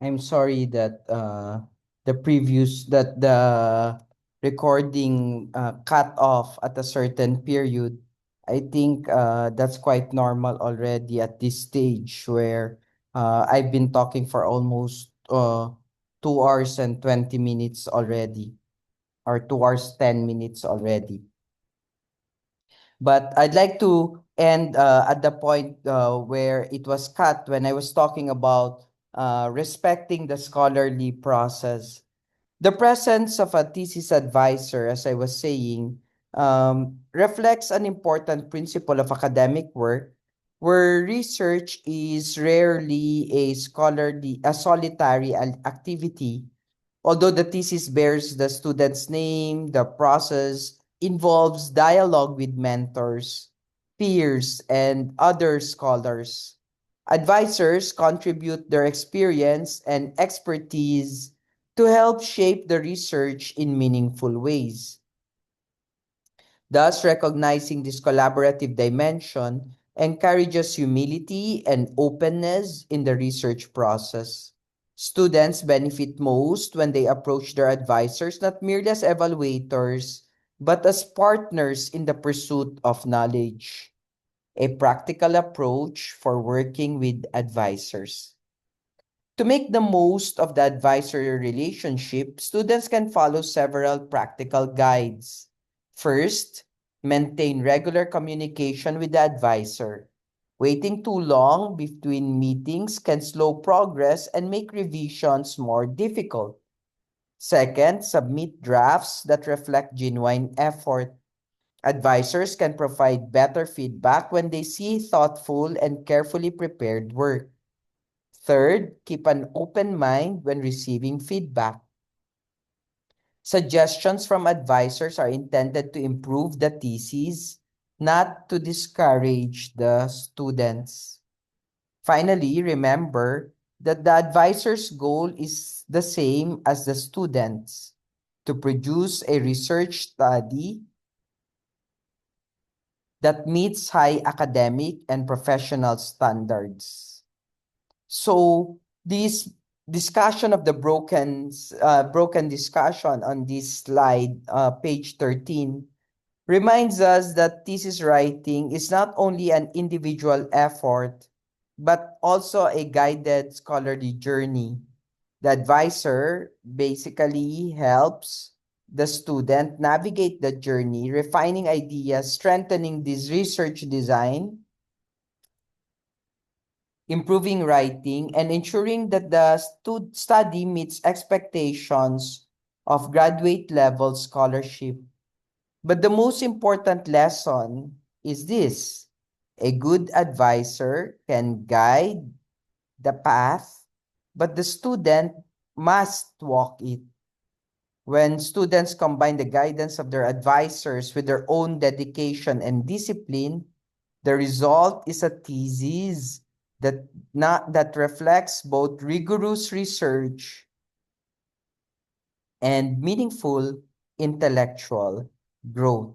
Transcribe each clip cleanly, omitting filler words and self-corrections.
I'm sorry that the recording cut off at a certain period. I think that's quite normal already at this stage where I've been talking for almost 2 hours and 20 minutes already, or 2 hours 10 minutes already. But I'd like to end at the point where it was cut when I was talking about respecting the scholarly process. The presence of a thesis advisor, as I was saying, reflects an important principle of academic work where research is rarely a solitary activity. Although the thesis bears the student's name, the process involves dialogue with mentors, peers, and other scholars. Advisors contribute their experience and expertise to help shape the research in meaningful ways. Thus, recognizing this collaborative dimension encourages humility and openness in the research process. Students benefit most when they approach their advisors not merely as evaluators, but as partners in the pursuit of knowledge, a practical approach for working with advisors. To make the most of the advisory relationship, students can follow several practical guides. First, maintain regular communication with the advisor. Waiting too long between meetings can slow progress and make revisions more difficult. Second, submit drafts that reflect genuine effort. Advisors can provide better feedback when they see thoughtful and carefully prepared work. Third, keep an open mind when receiving feedback. Suggestions from advisors are intended to improve the thesis, not to discourage the students. Finally, remember that the advisor's goal is the same as the students, to produce a research study that meets high academic and professional standards. So this discussion of the broken discussion on this slide, page 13, reminds us that thesis writing is not only an individual effort, but also a guided scholarly journey. The advisor basically helps the student navigate the journey, refining ideas, strengthening this research design, improving writing, and ensuring that the study meets expectations of graduate level scholarship. But the most important lesson is this: a good advisor can guide the path, but the student must walk it. When students combine the guidance of their advisors with their own dedication and discipline, the result is a thesis that reflects both rigorous research and meaningful intellectual growth.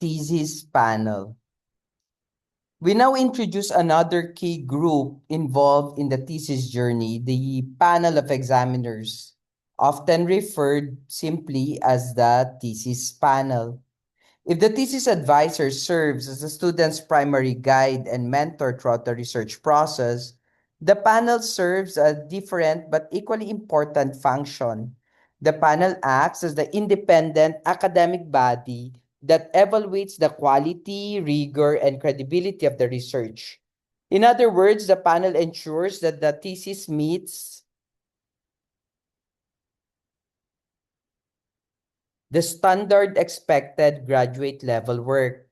Thesis panel. We now introduce another key group involved in the thesis journey, the panel of examiners, often referred simply as the thesis panel. If the thesis advisor serves as the student's primary guide and mentor throughout the research process, the panel serves a different but equally important function. The panel acts as the independent academic body that evaluates the quality, rigor, and credibility of the research. In other words, the panel ensures that the thesis meets the standard expected graduate level work.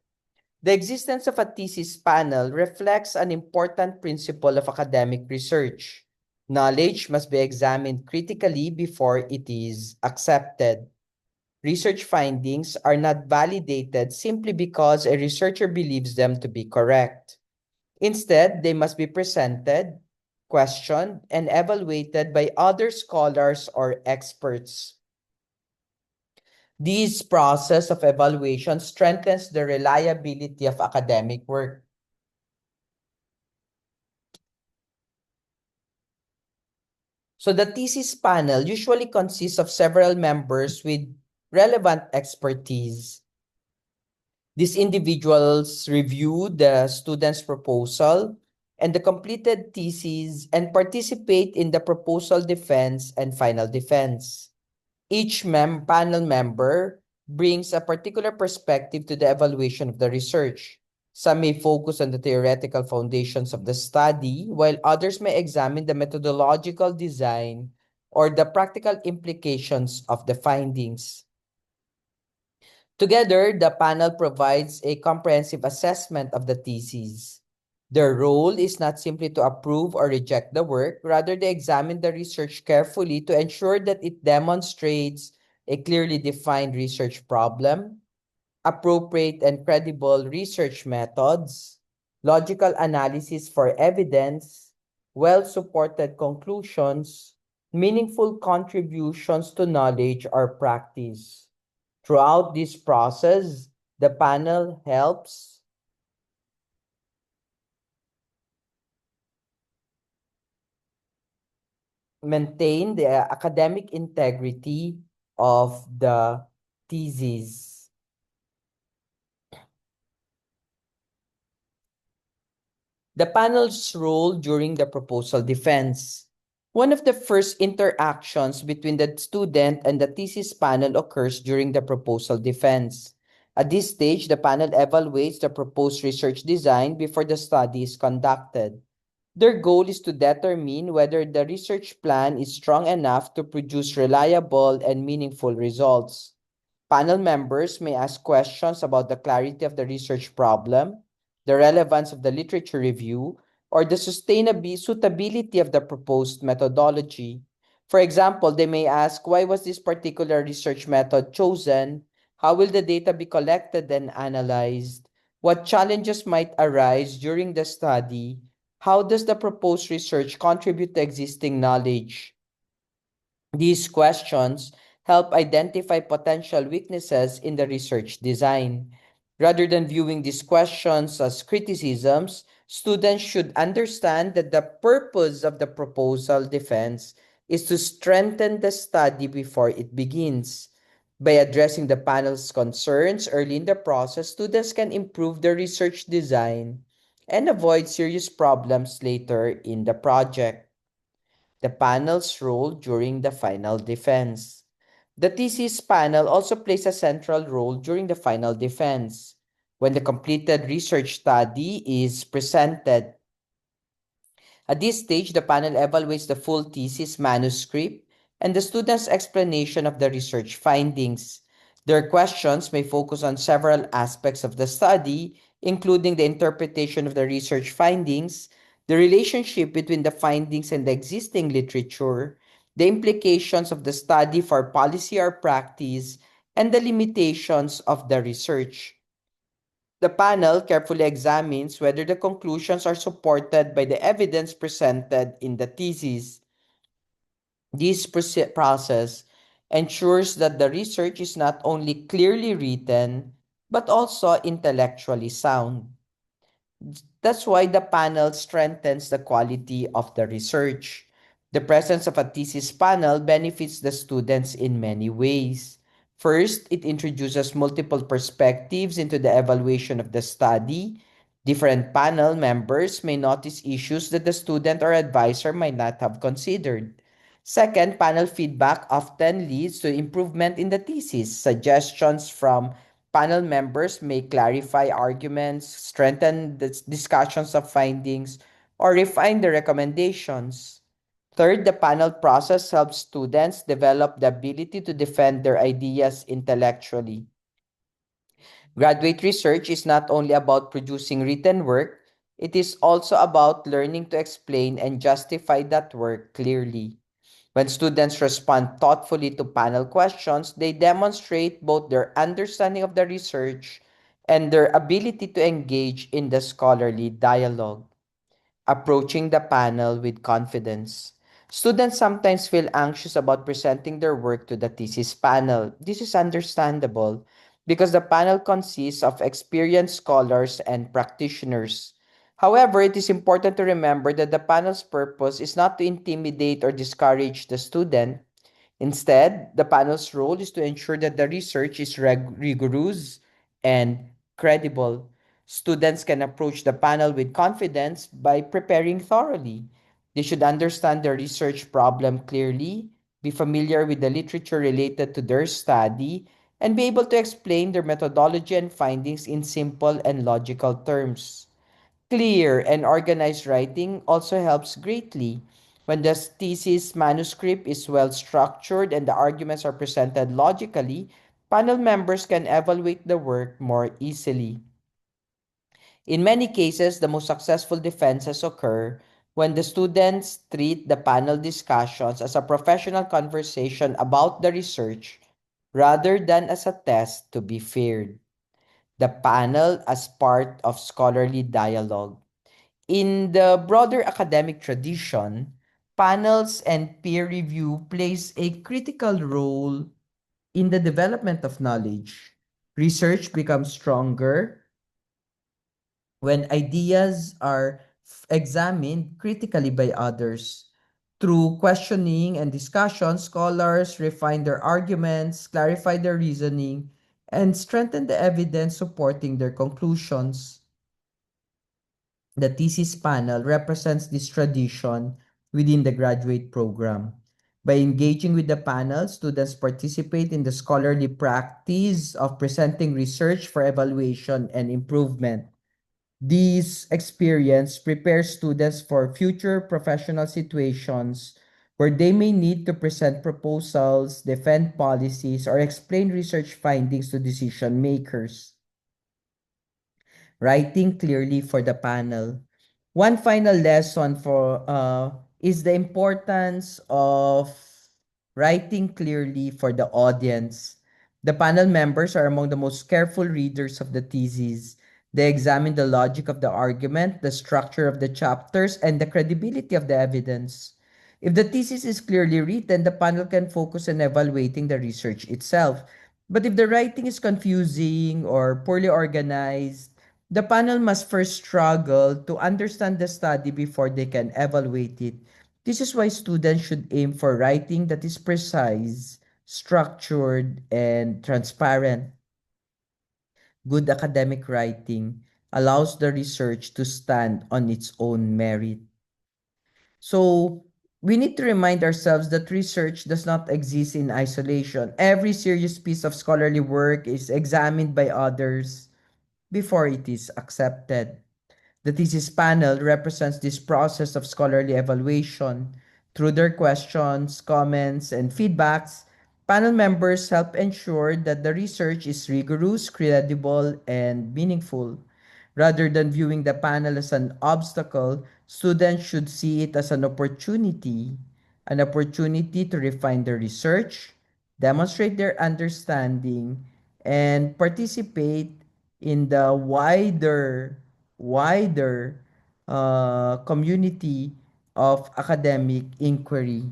The existence of a thesis panel reflects an important principle of academic research. Knowledge must be examined critically before it is accepted. Research findings are not validated simply because a researcher believes them to be correct. Instead, they must be presented, questioned, and evaluated by other scholars or experts. This process of evaluation strengthens the reliability of academic work. So the thesis panel usually consists of several members with relevant expertise. These individuals review the student's proposal and the completed thesis and participate in the proposal defense and final defense. Each panel member brings a particular perspective to the evaluation of the research. Some may focus on the theoretical foundations of the study, while others may examine the methodological design or the practical implications of the findings. Together, the panel provides a comprehensive assessment of the thesis. Their role is not simply to approve or reject the work, rather they examine the research carefully to ensure that it demonstrates a clearly defined research problem, appropriate and credible research methods, logical analysis for evidence, well-supported conclusions, meaningful contributions to knowledge or practice. Throughout this process, the panel helps maintain the academic integrity of the thesis. The panel's role during the proposal defense. One of the first interactions between the student and the thesis panel occurs during the proposal defense. At this stage, the panel evaluates the proposed research design before the study is conducted. Their goal is to determine whether the research plan is strong enough to produce reliable and meaningful results. Panel members may ask questions about the clarity of the research problem, the relevance of the literature review, or the suitability of the proposed methodology. For example, they may ask, why was this particular research method chosen? How will the data be collected and analyzed? What challenges might arise during the study? How does the proposed research contribute to existing knowledge? These questions help identify potential weaknesses in the research design. Rather than viewing these questions as criticisms, students should understand that the purpose of the proposal defense is to strengthen the study before it begins. By addressing the panel's concerns early in the process, students can improve their research design and avoid serious problems later in the project. The panel's role during the final defense. The thesis panel also plays a central role during the final defense. When the completed research study is presented, at this stage, the panel evaluates the full thesis manuscript and the student's explanation of the research findings. Their questions may focus on several aspects of the study, including the interpretation of the research findings, the relationship between the findings and the existing literature, the implications of the study for policy or practice, and the limitations of the research. The panel carefully examines whether the conclusions are supported by the evidence presented in the thesis. This process ensures that the research is not only clearly written, but also intellectually sound. That's why the panel strengthens the quality of the research. The presence of a thesis panel benefits the students in many ways. First, it introduces multiple perspectives into the evaluation of the study. Different panel members may notice issues that the student or advisor might not have considered. Second, panel feedback often leads to improvement in the thesis. Suggestions from panel members may clarify arguments, strengthen the discussions of findings, or refine the recommendations. Third, the panel process helps students develop the ability to defend their ideas intellectually. Graduate research is not only about producing written work, It is also about learning to explain and justify that work clearly. When students respond thoughtfully to panel questions, they demonstrate both their understanding of the research and their ability to engage in the scholarly dialogue. Approaching the panel with confidence. Students sometimes feel anxious about presenting their work to the thesis panel. This is understandable because the panel consists of experienced scholars and practitioners. However, it is important to remember that the panel's purpose is not to intimidate or discourage the student. Instead, the panel's role is to ensure that the research is rigorous and credible. Students can approach the panel with confidence by preparing thoroughly. They should understand the research problem clearly, be familiar with the literature related to their study, and be able to explain their methodology and findings in simple and logical terms. Clear and organized writing also helps greatly. When the thesis manuscript is well structured and the arguments are presented logically, panel members can evaluate the work more easily. In many cases, the most successful defenses occur when the students treat the panel discussions as a professional conversation about the research rather than as a test to be feared. The panel as part of scholarly dialogue. In the broader academic tradition, panels and peer review plays a critical role in the development of knowledge. Research becomes stronger when ideas are examined critically by others. Through questioning and discussion, scholars refine their arguments, clarify their reasoning, and strengthen the evidence supporting their conclusions. The thesis panel represents this tradition within the graduate program. By engaging with the panel, students participate in the scholarly practice of presenting research for evaluation and improvement. This experience prepares students for future professional situations where they may need to present proposals, defend policies, or explain research findings to decision makers. Writing clearly for the panel. One final lesson for is the importance of writing clearly for the audience. The panel members are among the most careful readers of the thesis. They examine the logic of the argument, the structure of the chapters, and the credibility of the evidence. If the thesis is clearly written, the panel can focus on evaluating the research itself. But if the writing is confusing or poorly organized, the panel must first struggle to understand the study before they can evaluate it. This is why students should aim for writing that is precise, structured, and transparent. Good academic writing allows the research to stand on its own merit. So, we need to remind ourselves that research does not exist in isolation. Every serious piece of scholarly work is examined by others before it is accepted. The thesis panel represents this process of scholarly evaluation. Through their questions, comments, and feedbacks, panel members help ensure that the research is rigorous, credible, and meaningful. Rather than viewing the panel as an obstacle, students should see it as an opportunity to refine their research, demonstrate their understanding, and participate in the wider community of academic inquiry.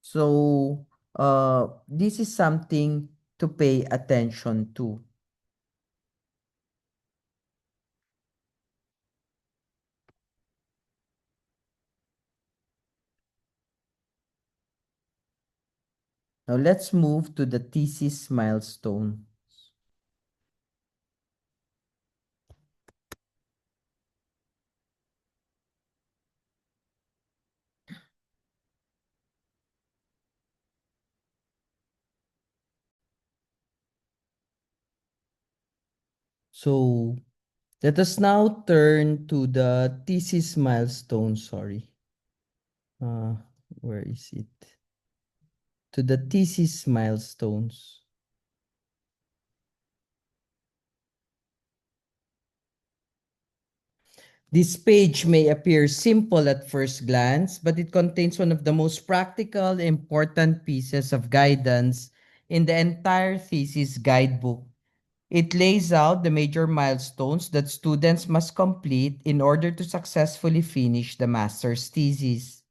So, this is something to pay attention to. Now, let's move to the thesis milestone. So, let us now turn to the thesis milestone. Sorry. Uh, where is it? To the thesis milestones. This page may appear simple at first glance, but it contains one of the most practical, important pieces of guidance in the entire thesis guidebook. It lays out the major milestones that students must complete in order to successfully finish the master's thesis.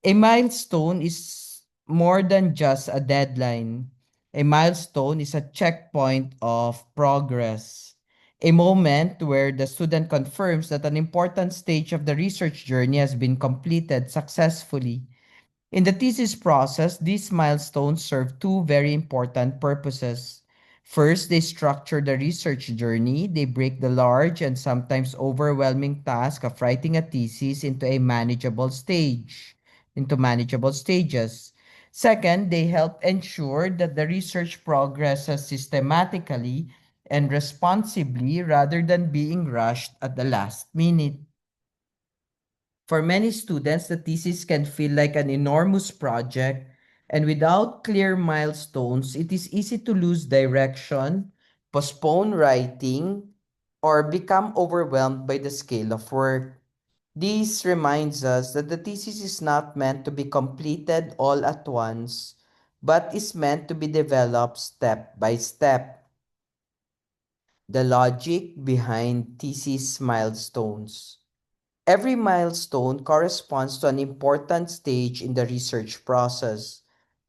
A milestone is more than just a deadline. A milestone is a checkpoint of progress, a moment where the student confirms that an important stage of the research journey has been completed successfully. In the thesis process, these milestones serve two very important purposes. First, they structure the research journey. They break the large and sometimes overwhelming task of writing a thesis into manageable stages. Second, they help ensure that the research progresses systematically and responsibly rather than being rushed at the last minute. For many students, the thesis can feel like an enormous project, and without clear milestones, it is easy to lose direction, postpone writing, or become overwhelmed by the scale of work. This reminds us that the thesis is not meant to be completed all at once, but is meant to be developed step by step. The logic behind thesis milestones. Every milestone corresponds to an important stage in the research process.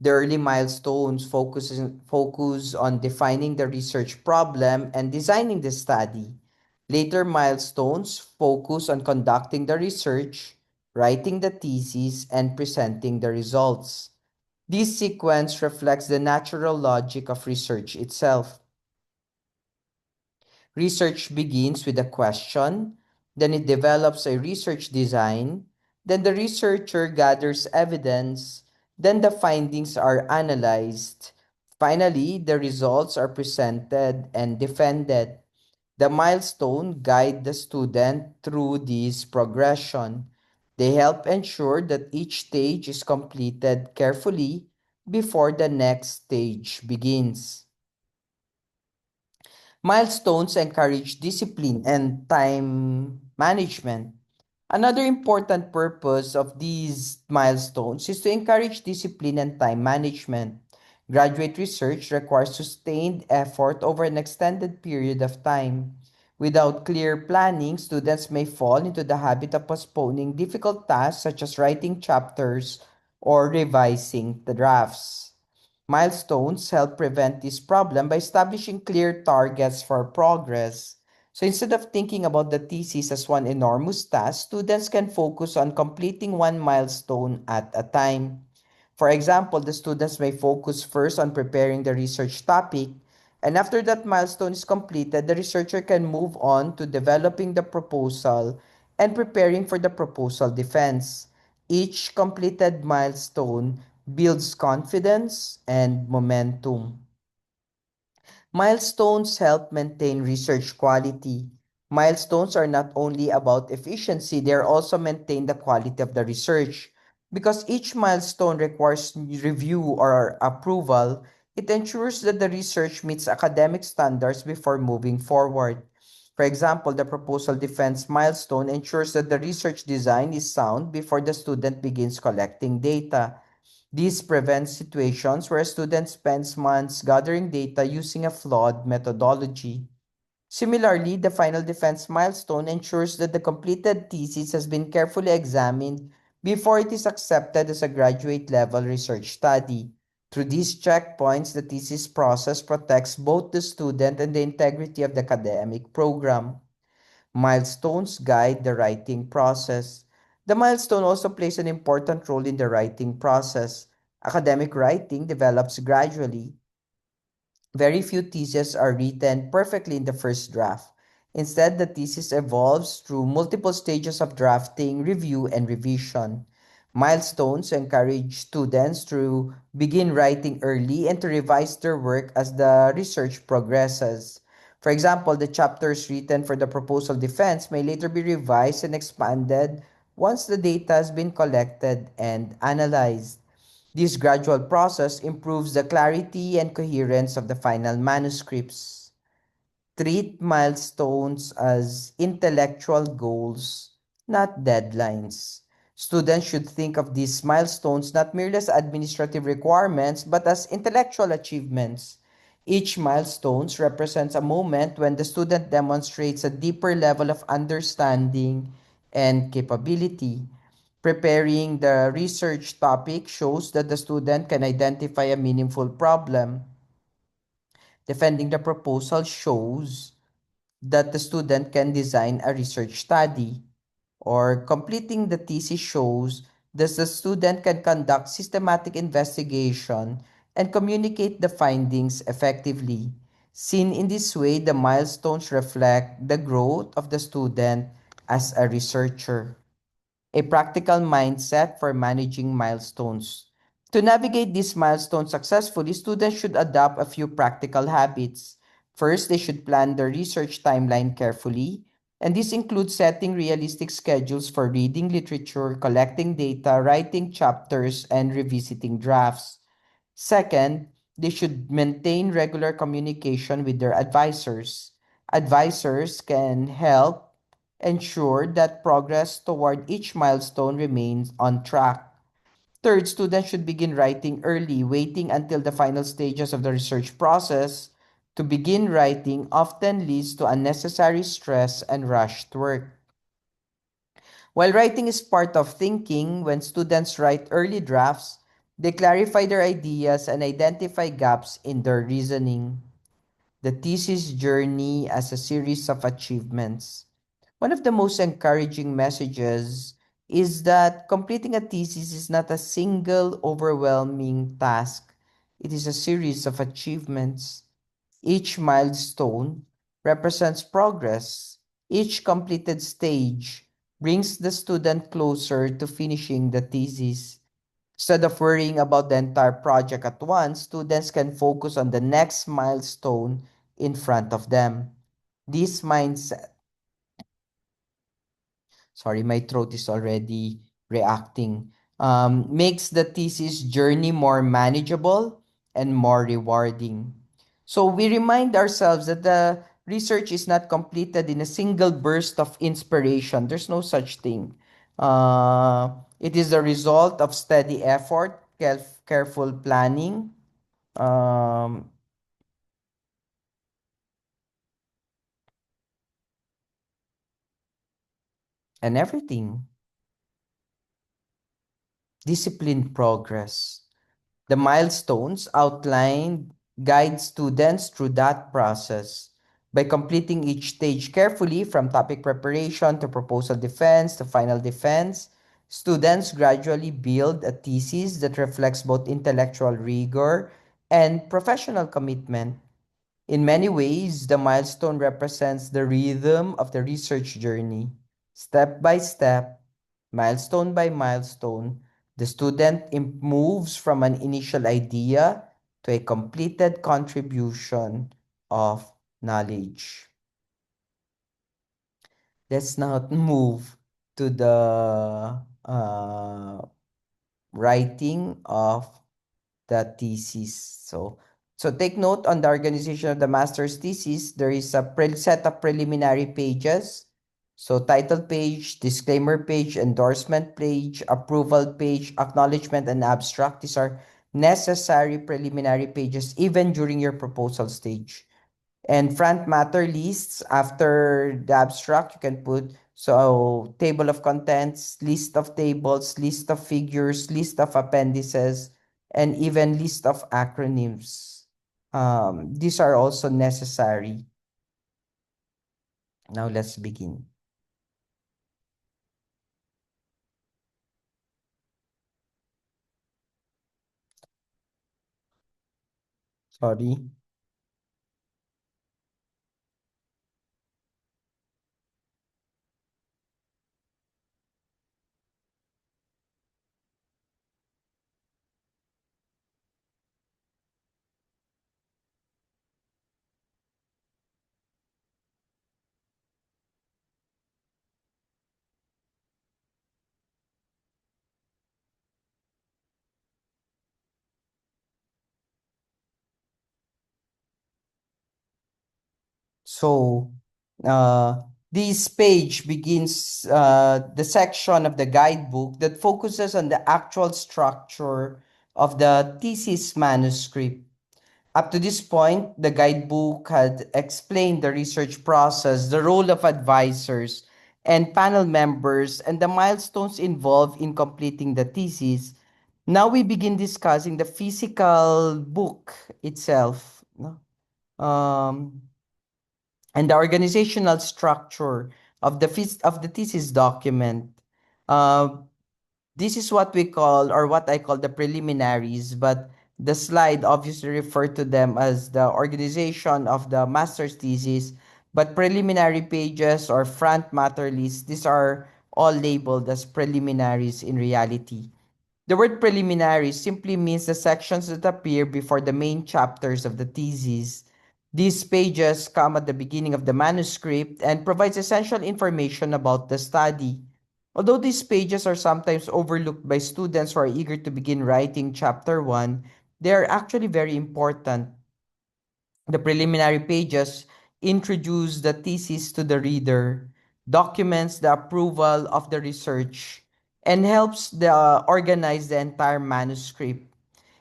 The early milestones focus on defining the research problem and designing the study. Later milestones focus on conducting the research, writing the thesis, and presenting the results. This sequence reflects the natural logic of research itself. Research begins with a question, then it develops a research design, then the researcher gathers evidence, then the findings are analyzed. Finally, the results are presented and defended. The milestone guide the student through this progression. They help ensure that each stage is completed carefully before the next stage begins. Milestones encourage discipline and time management. Another important purpose of these milestones is to encourage discipline and time management. Graduate research requires sustained effort over an extended period of time. Without clear planning, students may fall into the habit of postponing difficult tasks such as writing chapters or revising the drafts. Milestones help prevent this problem by establishing clear targets for progress. So instead of thinking about the thesis as one enormous task, students can focus on completing one milestone at a time. For example, the students may focus first on preparing the research topic, and after that milestone is completed, the researcher can move on to developing the proposal and preparing for the proposal defense. Each completed milestone builds confidence and momentum. Milestones help maintain research quality. Milestones are not only about efficiency, they are also maintain the quality of the research. Because each milestone requires review or approval, it ensures that the research meets academic standards before moving forward. For example, the proposal defense milestone ensures that the research design is sound before the student begins collecting data. This prevents situations where a student spends months gathering data using a flawed methodology. Similarly, the final defense milestone ensures that the completed thesis has been carefully examined before it is accepted as a graduate level research study. Through these checkpoints, the thesis process protects both the student and the integrity of the academic program. Milestones guide the writing process. The milestone also plays an important role in the writing process. Academic writing develops gradually. Very few theses are written perfectly in the first draft. Instead, the thesis evolves through multiple stages of drafting, review, and revision. Milestones encourage students to begin writing early and to revise their work as the research progresses. For example, the chapters written for the proposal defense may later be revised and expanded once the data has been collected and analyzed. This gradual process improves the clarity and coherence of the final manuscripts. Treat milestones as intellectual goals, not deadlines. Students should think of these milestones not merely as administrative requirements, but as intellectual achievements. Each milestone represents a moment when the student demonstrates a deeper level of understanding and capability. Preparing the research topic shows that the student can identify a meaningful problem. Defending the proposal shows that the student can design a research study, or completing the thesis shows that the student can conduct systematic investigation and communicate the findings effectively. Seen in this way, the milestones reflect the growth of the student as a researcher. A practical mindset for managing milestones. To navigate these milestones successfully, students should adopt a few practical habits. First, they should plan their research timeline carefully, and this includes setting realistic schedules for reading literature, collecting data, writing chapters, and revisiting drafts. Second, they should maintain regular communication with their advisors. Advisors can help ensure that progress toward each milestone remains on track. Third, students should begin writing early. Waiting until the final stages of the research process to begin writing often leads to unnecessary stress and rushed work. While writing is part of thinking, when students write early drafts, they clarify their ideas and identify gaps in their reasoning. The thesis journey as a series of achievements. One of the most encouraging messages is that completing a thesis is not a single overwhelming task. It is a series of achievements. Each milestone represents progress. Each completed stage brings the student closer to finishing the thesis. Instead of worrying about the entire project at once, students can focus on the next milestone in front of them. This mindset, sorry, my throat is already reacting, makes the thesis journey more manageable and more rewarding. So we remind ourselves that the research is not completed in a single burst of inspiration. There's no such thing. It is the result of steady effort, careful planning, um, and everything. Disciplined progress. The milestones outlined guide students through that process. By completing each stage carefully, from topic preparation to proposal defense to final defense, students gradually build a thesis that reflects both intellectual rigor and professional commitment. In many ways, the milestone represents the rhythm of the research journey. Step by step, milestone by milestone, the student moves from an initial idea to a completed contribution of knowledge. Let's now move to the writing of the thesis. So take note on the organization of the master's thesis. There is a set of preliminary pages. So title page, disclaimer page, endorsement page, approval page, acknowledgement, and abstract. These are necessary preliminary pages even during your proposal stage. And front matter lists after the abstract, you can put so table of contents, list of tables, list of figures, list of appendices, and even list of acronyms. These are also necessary. Now let's begin. Sorry. So, uh, this page begins the section of the guidebook that focuses on the actual structure of the thesis manuscript. Up to this point, the guidebook had explained the research process, the role of advisors and panel members, and the milestones involved in completing the thesis. Now we begin discussing the physical book itself, no? Um, and the organizational structure of the thesis document. Uh, this is what we call, or what I call, the preliminaries, but the slide obviously refer to them as the organization of the master's thesis, but preliminary pages or front matter lists, these are all labeled as preliminaries in reality. The word preliminary simply means the sections that appear before the main chapters of the thesis. These pages come at the beginning of the manuscript and provides essential information about the study. Although these pages are sometimes overlooked by students who are eager to begin writing chapter 1, they are actually very important. The preliminary pages introduce the thesis to the reader, documents the approval of the research, and helps organize the entire manuscript.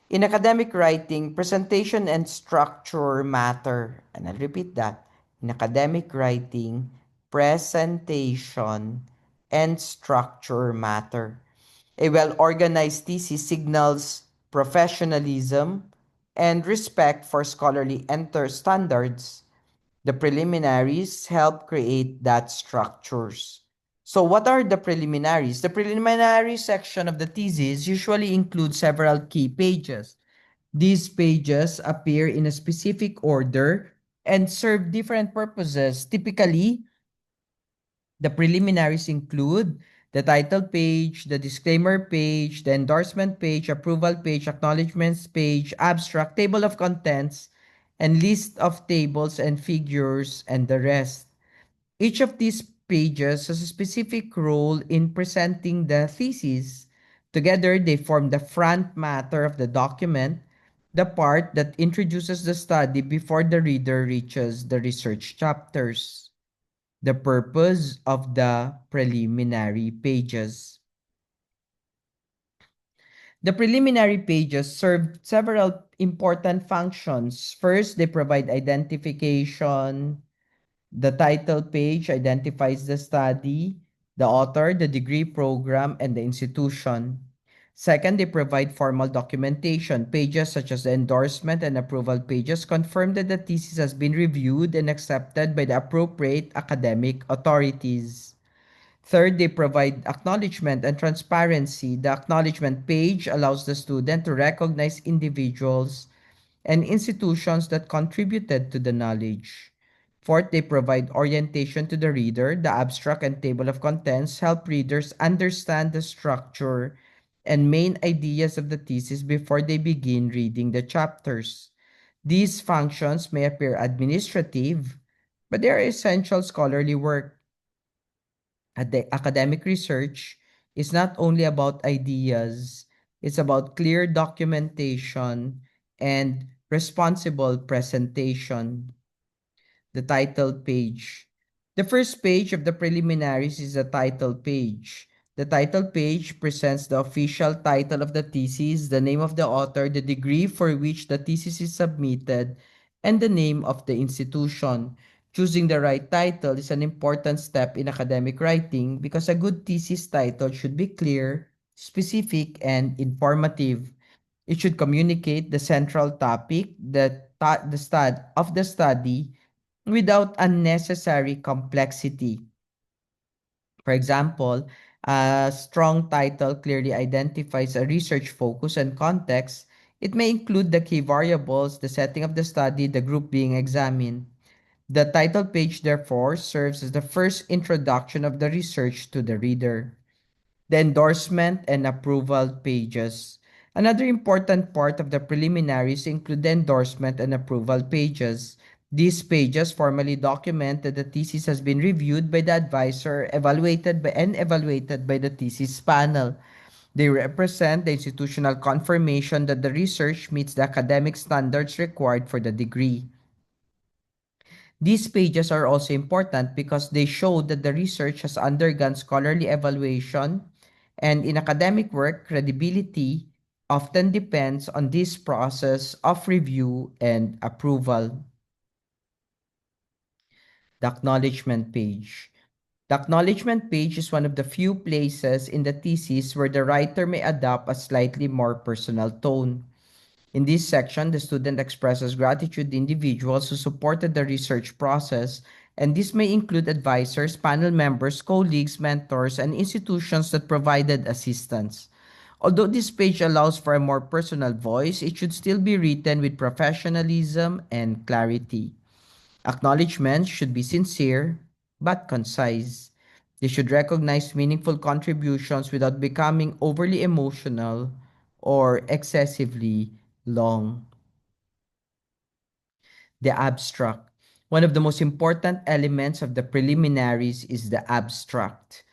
In academic writing, presentation and structure matter. And I'll repeat that. In academic writing, presentation and structure matter. A well organized thesis signals professionalism and respect for scholarly enter standards. The preliminaries help create that structures. So what are the preliminaries? The preliminary section of the thesis usually includes several key pages. These pages appear in a specific order and serve different purposes. Typically, the preliminaries include the title page, the disclaimer page, the endorsement page, approval page, acknowledgements page, abstract, table of contents, and list of tables and figures, and the rest. Each of these pages has a specific role in presenting the thesis. Together, they form the front matter of the document, the part that introduces the study before the reader reaches the research chapters. The purpose of the preliminary pages. The preliminary pages serve several important functions. First, they provide identification. The title page identifies the study, the author, the degree program, and the institution. Second, they provide formal documentation. Pages such as the endorsement and approval pages confirm that the thesis has been reviewed and accepted by the appropriate academic authorities. Third, they provide acknowledgement and transparency. The acknowledgement page allows the student to recognize individuals and institutions that contributed to the knowledge. Fourth, they provide orientation to the reader. The abstract and table of contents help readers understand the structure and main ideas of the thesis before they begin reading the chapters. These functions may appear administrative, but they are essential scholarly work. Academic research is not only about ideas, it's about clear documentation and responsible presentation. The title page. The first page of the preliminaries is the title page. The title page presents the official title of the thesis, the name of the author, the degree for which the thesis is submitted, and the name of the institution. Choosing the right title is an important step in academic writing because a good thesis title should be clear, specific, and informative. It should communicate the central topic, the study, without unnecessary complexity. For example, a strong title clearly identifies a research focus and context. It may include the key variables, the setting of the study, the group being examined. The title page, therefore, serves as the first introduction of the research to the reader. The endorsement and approval pages. Another important part of the preliminaries include the endorsement and approval pages. These pages formally document that the thesis has been reviewed by the advisor, evaluated by the thesis panel. They represent the institutional confirmation that the research meets the academic standards required for the degree. These pages are also important because they show that the research has undergone scholarly evaluation, and in academic work, credibility often depends on this process of review and approval. The acknowledgement page. The acknowledgement page is one of the few places in the thesis where the writer may adopt a slightly more personal tone. In this section, the student expresses gratitude to individuals who supported the research process, and this may include advisors, panel members, colleagues, mentors, and institutions that provided assistance. Although this page allows for a more personal voice, it should still be written with professionalism and clarity. Acknowledgements should be sincere but concise. They should recognize meaningful contributions without becoming overly emotional or excessively long. The abstract. One of the most important elements of the preliminaries is the abstract.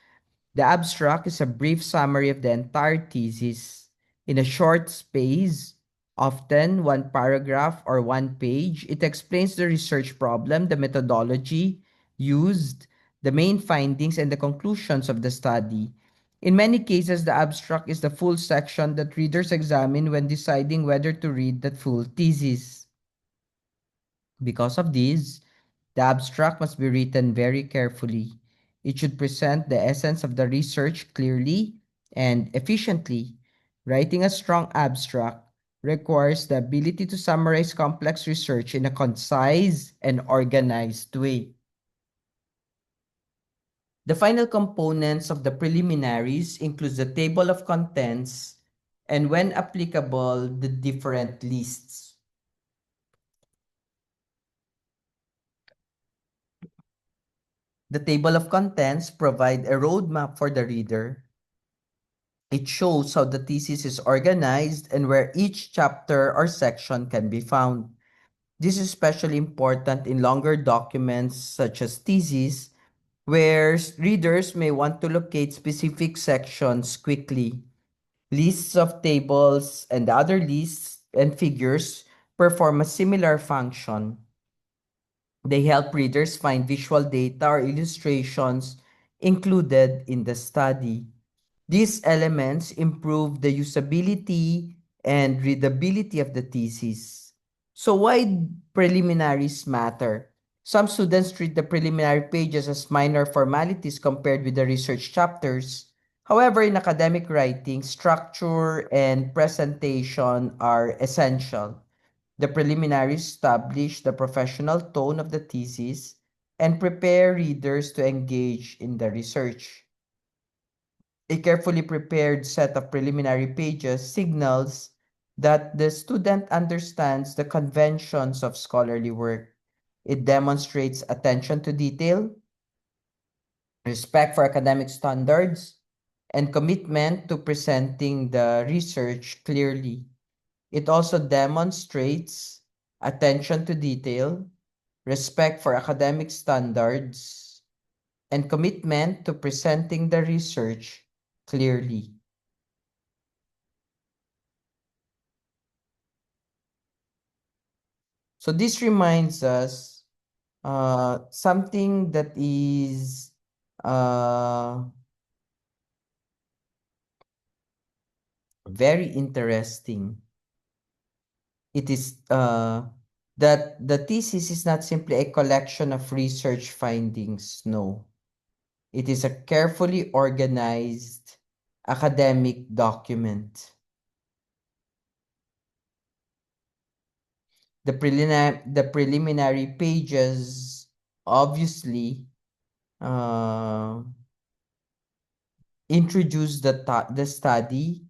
The abstract is a brief summary of the entire thesis in a short space, often one paragraph or one page. It explains the research problem, the methodology used, the main findings, and the conclusions of the study. In many cases, the abstract is the full section that readers examine when deciding whether to read the full thesis. Because of this, the abstract must be written very carefully. It should present the essence of the research clearly and efficiently. Writing a strong abstract requires the ability to summarize complex research in a concise and organized way. The final components of the preliminaries includes the table of contents and, when applicable, the different lists. The table of contents provide a roadmap for the reader. It shows how the thesis is organized and where each chapter or section can be found. This is especially important in longer documents such as theses, where readers may want to locate specific sections quickly. Lists of tables and other lists and figures perform a similar function. They help readers find visual data or illustrations included in the study. These elements improve the usability and readability of the thesis. So why preliminaries matter? Some students treat the preliminary pages as minor formalities compared with the research chapters. However, in academic writing, structure and presentation are essential. The preliminaries establish the professional tone of the thesis and prepare readers to engage in the research. A carefully prepared set of preliminary pages signals that the student understands the conventions of scholarly work. It demonstrates attention to detail, respect for academic standards, and commitment to presenting the research clearly. It also demonstrates attention to detail, respect for academic standards, and commitment to presenting the research clearly. So this reminds us something that is uh, very interesting. It is that the thesis is not simply a collection of research findings. No, it is a carefully organized academic document. The preliminary pages obviously uh, introduce the study,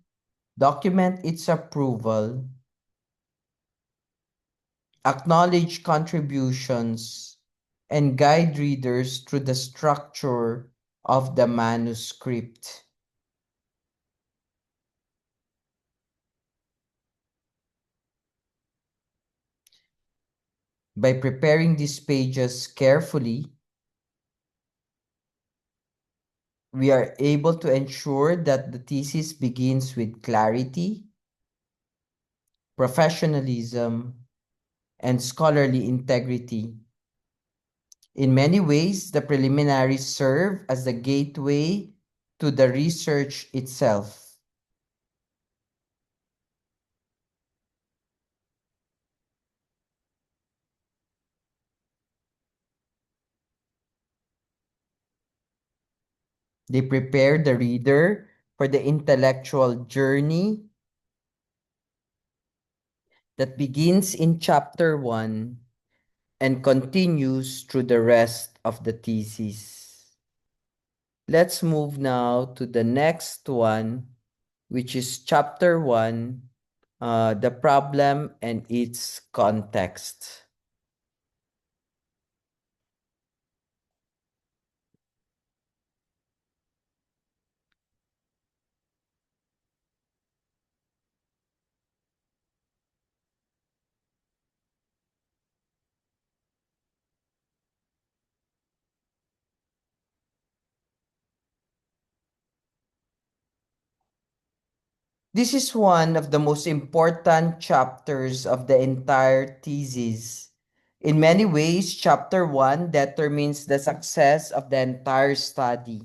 document its approval, acknowledge contributions, and guide readers through the structure of the manuscript. By preparing these pages carefully, we are able to ensure that the thesis begins with clarity, professionalism, and scholarly integrity. In many ways, the preliminaries serve as the gateway to the research itself. They prepare the reader for the intellectual journey that begins in chapter 1 and continues through the rest of the thesis. Let's move now to the next one, which is chapter 1, the problem and its context. This is one of the most important chapters of the entire thesis. In many ways, chapter 1 determines the success of the entire study.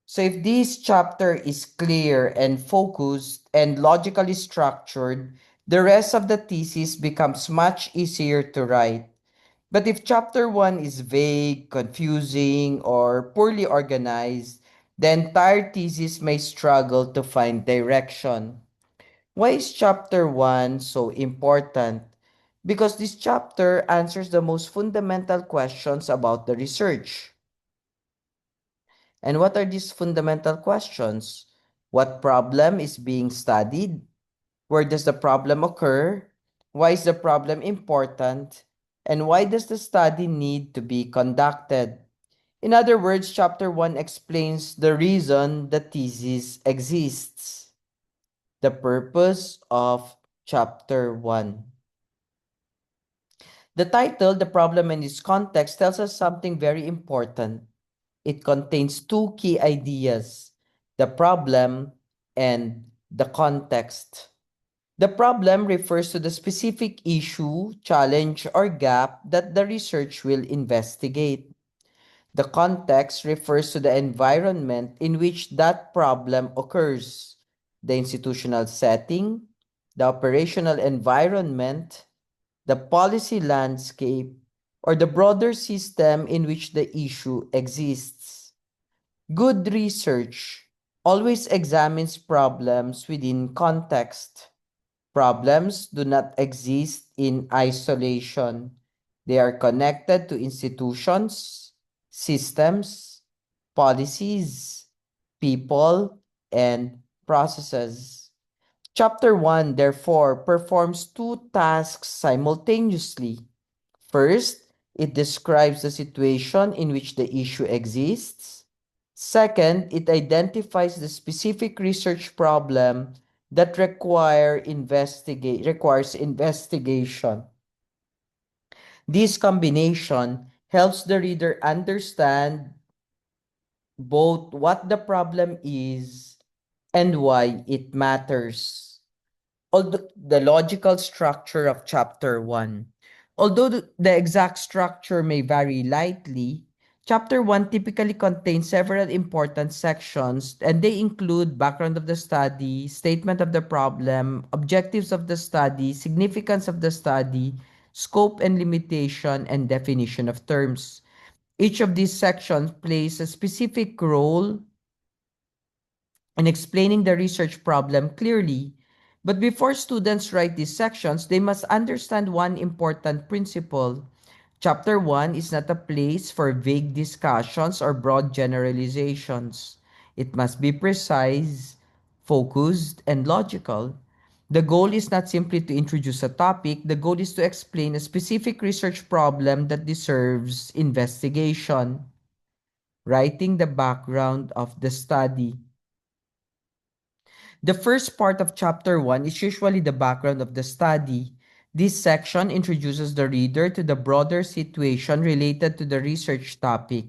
So if this chapter is clear and focused and logically structured, the rest of the thesis becomes much easier to write. But if chapter 1 is vague, confusing, or poorly organized, the entire thesis may struggle to find direction. Why is chapter 1 so important? Because this chapter answers the most fundamental questions about the research. And what are these fundamental questions? What problem is being studied? Where does the problem occur? Why is the problem important? And why does the study need to be conducted? In other words, chapter 1 explains the reason the thesis exists. The purpose of chapter 1. The title, The Problem and Its Context, tells us something very important. It contains two key ideas, the problem and the context. The problem refers to the specific issue, challenge, or gap that the research will investigate. The context refers to the environment in which that problem occurs, the institutional setting, the operational environment, the policy landscape, or the broader system in which the issue exists. Good research always examines problems within context. Problems do not exist in isolation. They are connected to institutions, systems, policies, people, and processes. Chapter 1, therefore, performs two tasks simultaneously. First, it describes the situation in which the issue exists. Second, it identifies the specific research problem that requires investigation. This combination helps the reader understand both what the problem is and why it matters. Although the logical structure of chapter 1. Although the exact structure may vary lightly, chapter 1 typically contains several important sections, and they include background of the study, statement of the problem, objectives of the study, significance of the study, scope and limitation, and definition of terms. Each of these sections plays a specific role and explaining the research problem clearly. But before students write these sections, they must understand one important principle. Chapter 1 is not a place for vague discussions or broad generalizations. It must be precise, focused, and logical. The goal is not simply to introduce a topic, the goal is to explain a specific research problem that deserves investigation. Writing the background of the study. The first part of chapter 1 is usually the background of the study. This section introduces the reader to the broader situation related to the research topic.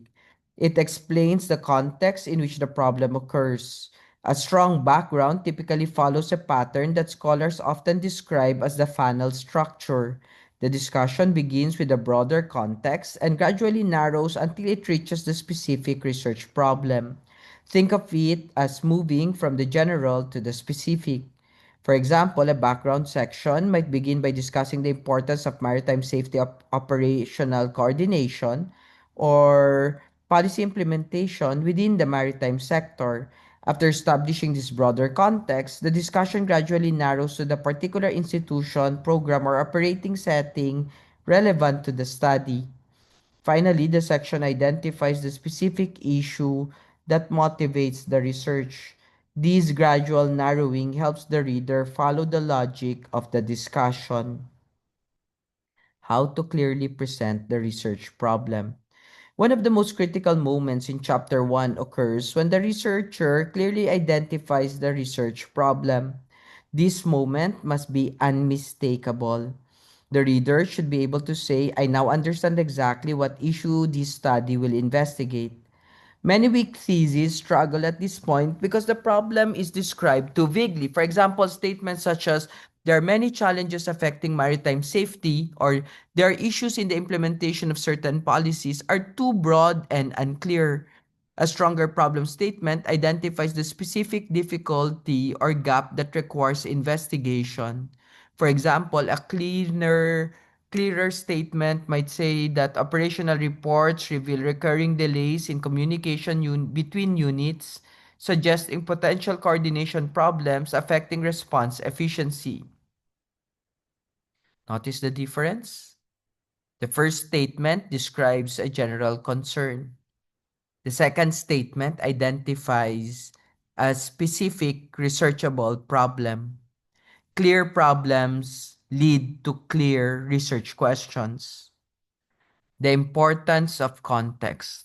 It explains the context in which the problem occurs. A strong background typically follows a pattern that scholars often describe as the funnel structure. The discussion begins with a broader context and gradually narrows until it reaches the specific research problem. Think of it as moving from the general to the specific. For example, a background section might begin by discussing the importance of maritime safety operational coordination or policy implementation within the maritime sector. After establishing this broader context, the discussion gradually narrows to the particular institution, program, or operating setting relevant to the study. Finally, the section identifies the specific issue that motivates the research. This gradual narrowing helps the reader follow the logic of the discussion. How to clearly present the research problem. One of the most critical moments in Chapter 1 occurs when the researcher clearly identifies the research problem. This moment must be unmistakable. The reader should be able to say, I now understand exactly what issue this study will investigate. Many weak theses struggle at this point because the problem is described too vaguely. For example, statements such as, there are many challenges affecting maritime safety, or there are issues in the implementation of certain policies, are too broad and unclear. A stronger problem statement identifies the specific difficulty or gap that requires investigation. For example, clearer statement might say that operational reports reveal recurring delays in communication between units, suggesting potential coordination problems affecting response efficiency. Notice the difference? The first statement describes a general concern. The second statement identifies a specific researchable problem. Clear problems lead to clear research questions. The importance of context.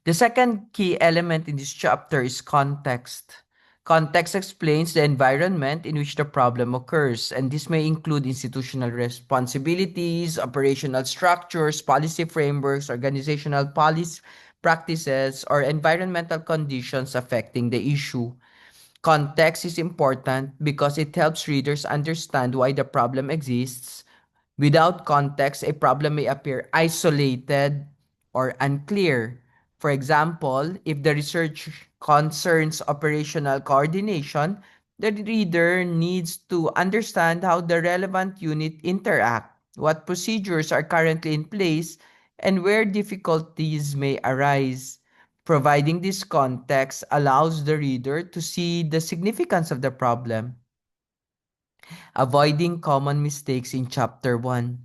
The second key element in this chapter is context. Context explains the environment in which the problem occurs, and this may include institutional responsibilities, operational structures, policy frameworks, organizational policy practices, or environmental conditions affecting the issue. Context is important because it helps readers understand why the problem exists. Without context, a problem may appear isolated or unclear. For example, if the research concerns operational coordination, the reader needs to understand how the relevant unit interact, what procedures are currently in place, and where difficulties may arise. Providing this context allows the reader to see the significance of the problem. Avoiding common mistakes in Chapter 1.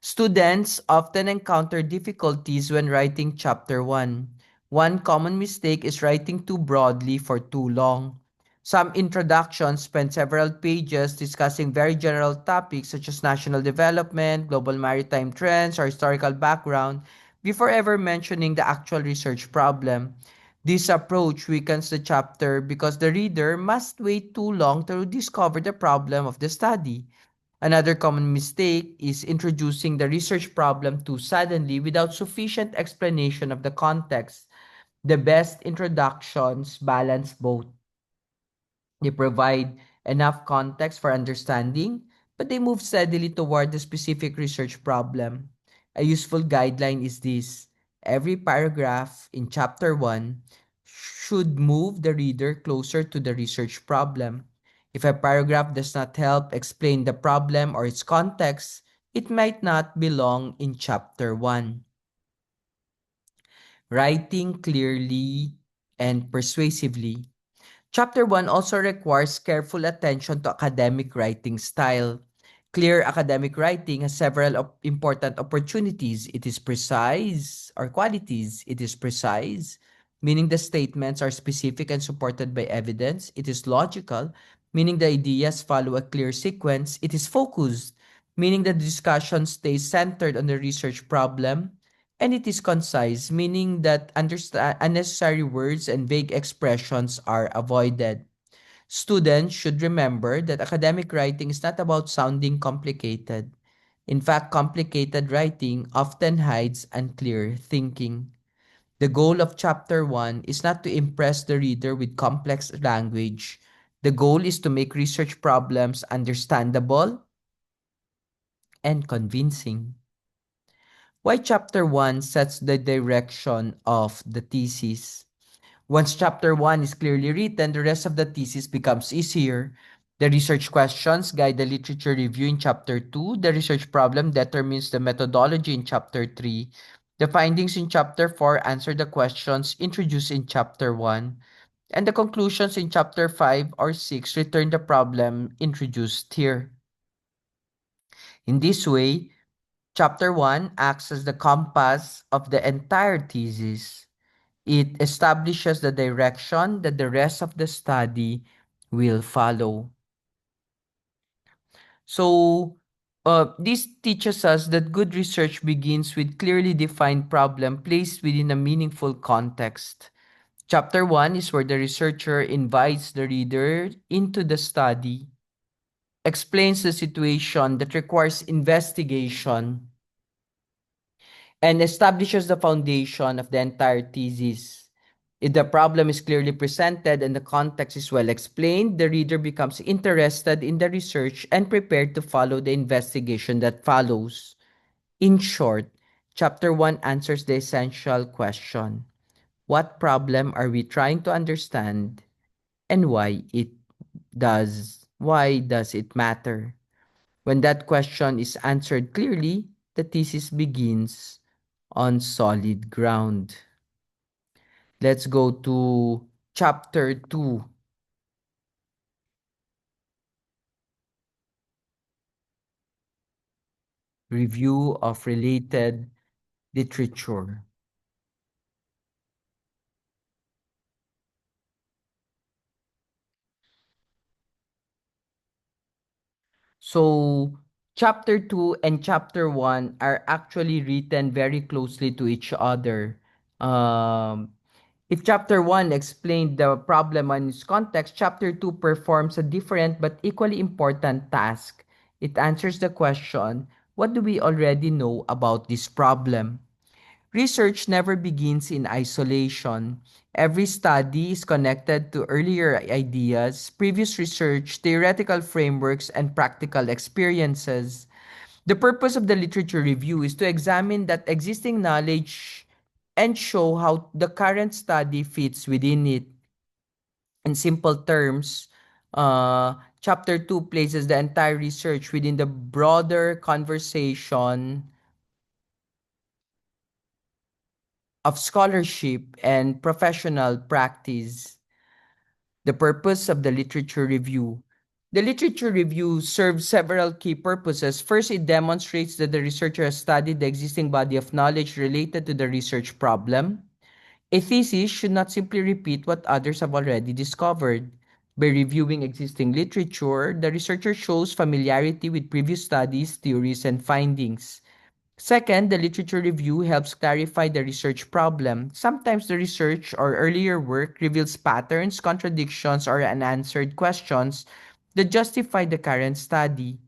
Students often encounter difficulties when writing Chapter 1. One common mistake is writing too broadly for too long. Some introductions spend several pages discussing very general topics such as national development, global maritime trends, or historical background before ever mentioning the actual research problem. This approach weakens the chapter because the reader must wait too long to discover the problem of the study. Another common mistake is introducing the research problem too suddenly without sufficient explanation of the context. The best introductions balance both. They provide enough context for understanding, but they move steadily toward the specific research problem. A useful guideline is this. Every paragraph in Chapter 1 should move the reader closer to the research problem. If a paragraph does not help explain the problem or its context, it might not belong in Chapter 1. Writing clearly and persuasively. Chapter 1 also requires careful attention to academic writing style. Clear academic writing has several important opportunities. It is precise, or qualities. It is precise, meaning the statements are specific and supported by evidence. It is logical, meaning the ideas follow a clear sequence. It is focused, meaning the discussion stays centered on the research problem. And it is concise, meaning that unnecessary words and vague expressions are avoided. Students should remember that academic writing is not about sounding complicated. In fact, complicated writing often hides unclear thinking. The goal of Chapter 1 is not to impress the reader with complex language. The goal is to make research problems understandable and convincing. Why chapter 1 sets the direction of the thesis? Once chapter 1 is clearly written, the rest of the thesis becomes easier. The research questions guide the literature review in chapter 2. The research problem determines the methodology in chapter 3. The findings in chapter 4 answer the questions introduced in chapter 1. And the conclusions in chapter 5 or 6 return the problem introduced here. In this way, chapter 1 acts as the compass of the entire thesis. It establishes the direction that the rest of the study will follow. So, this teaches us that good research begins with clearly defined problem placed within a meaningful context. Chapter 1 is where the researcher invites the reader into the study, explains the situation that requires investigation, and establishes the foundation of the entire thesis. If the problem is clearly presented and the context is well explained, the reader becomes interested in the research and prepared to follow the investigation that follows. In short, Chapter 1 answers the essential question: what problem are we trying to understand, and why does it matter? When that question is answered clearly, the thesis begins on solid ground. Let's go to chapter 2, review of related literature. So, chapter 2 and chapter 1 are actually written very closely to each other. Um, if chapter 1 explained the problem and its context, chapter 2 performs a different but equally important task. It answers the question, what do we already know about this problem? Research never begins in isolation. Every study is connected to earlier ideas, previous research, theoretical frameworks, and practical experiences. The purpose of the literature review is to examine that existing knowledge and show how the current study fits within it. In simple terms, Chapter 2 places the entire research within the broader conversation of scholarship and professional practice. The purpose of the literature review. The literature review serves several key purposes. First, it demonstrates that the researcher has studied the existing body of knowledge related to the research problem. A thesis should not simply repeat what others have already discovered. By reviewing existing literature, the researcher shows familiarity with previous studies, theories, and findings. Second, the literature review helps clarify the research problem. Sometimes the research or earlier work reveals patterns, contradictions, or unanswered questions that justify the current study.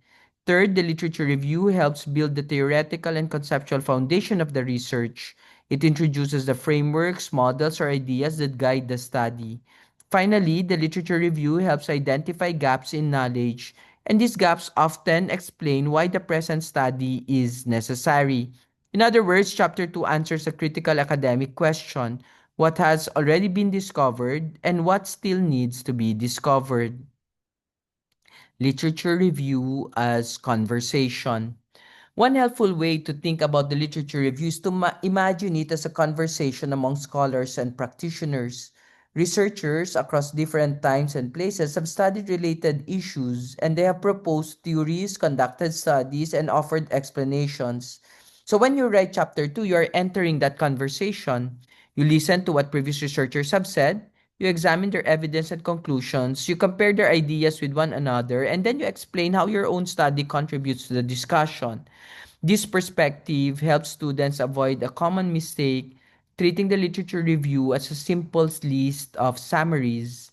Third, the literature review helps build the theoretical and conceptual foundation of the research. It introduces the frameworks, models, or ideas that guide the study. Finally, the literature review helps identify gaps in knowledge, and these gaps often explain why the present study is necessary. In other words, Chapter 2 answers a critical academic question: what has already been discovered and what still needs to be discovered. Literature review as conversation. One helpful way to think about the literature review is to imagine it as a conversation among scholars and practitioners. Researchers across different times and places have studied related issues, and they have proposed theories, conducted studies, and offered explanations. So when you write chapter 2, you are entering that conversation. You listen to what previous researchers have said, you examine their evidence and conclusions, you compare their ideas with one another, and then you explain how your own study contributes to the discussion. This perspective helps students avoid a common mistake, treating the literature review as a simple list of summaries.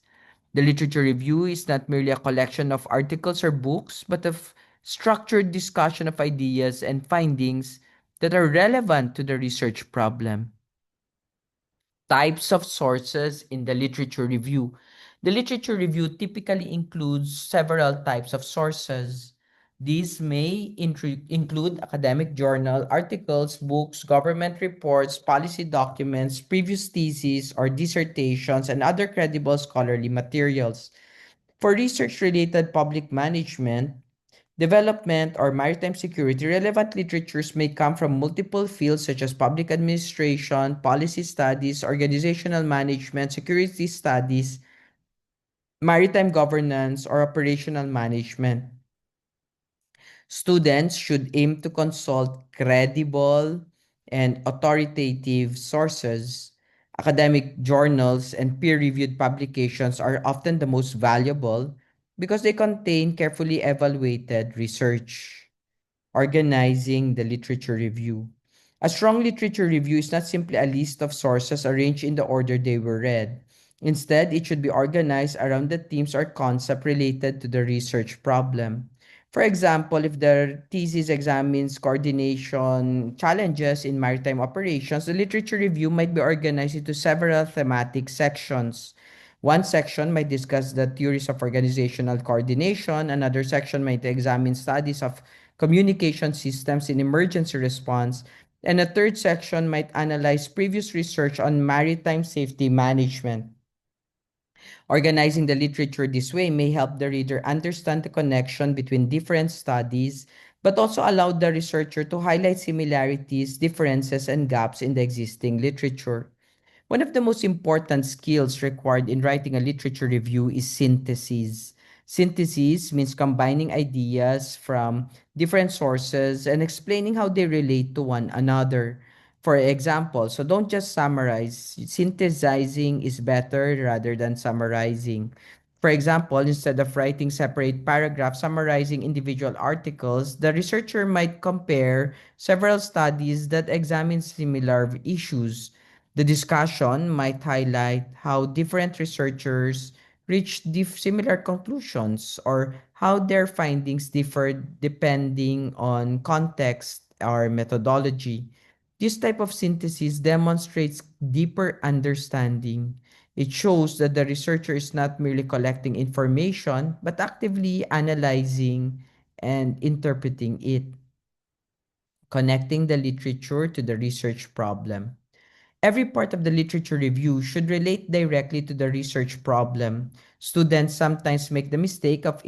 The literature review is not merely a collection of articles or books, but a structured discussion of ideas and findings that are relevant to the research problem. Types of sources in the literature review. The literature review typically includes several types of sources. These may include academic journal articles, books, government reports, policy documents, previous theses or dissertations, and other credible scholarly materials. For research-related public management, development, or maritime security, relevant literatures may come from multiple fields such as public administration, policy studies, organizational management, security studies, maritime governance, or operational management. Students should aim to consult credible and authoritative sources. Academic journals and peer-reviewed publications are often the most valuable because they contain carefully evaluated research. Organizing the literature review. A strong literature review is not simply a list of sources arranged in the order they were read. Instead, it should be organized around the themes or concept related to the research problem. For example, if the thesis examines coordination challenges in maritime operations, the literature review might be organized into several thematic sections. One section might discuss the theories of organizational coordination, another section might examine studies of communication systems in emergency response, and a third section might analyze previous research on maritime safety management. Organizing the literature this way may help the reader understand the connection between different studies, but also allow the researcher to highlight similarities, differences, and gaps in the existing literature. One of the most important skills required in writing a literature review is synthesis. Synthesis means combining ideas from different sources and explaining how they relate to one another. For example, so don't just summarize. Synthesizing is better rather than summarizing. For example, instead of writing separate paragraphs summarizing individual articles, the researcher might compare several studies that examine similar issues. The discussion might highlight how different researchers reached similar conclusions or how their findings differed depending on context or methodology. This type of synthesis demonstrates deeper understanding. It shows that the researcher is not merely collecting information but actively analyzing and interpreting it, connecting the literature to the research problem. Every part of the literature review should relate directly to the research problem. Students sometimes make the mistake of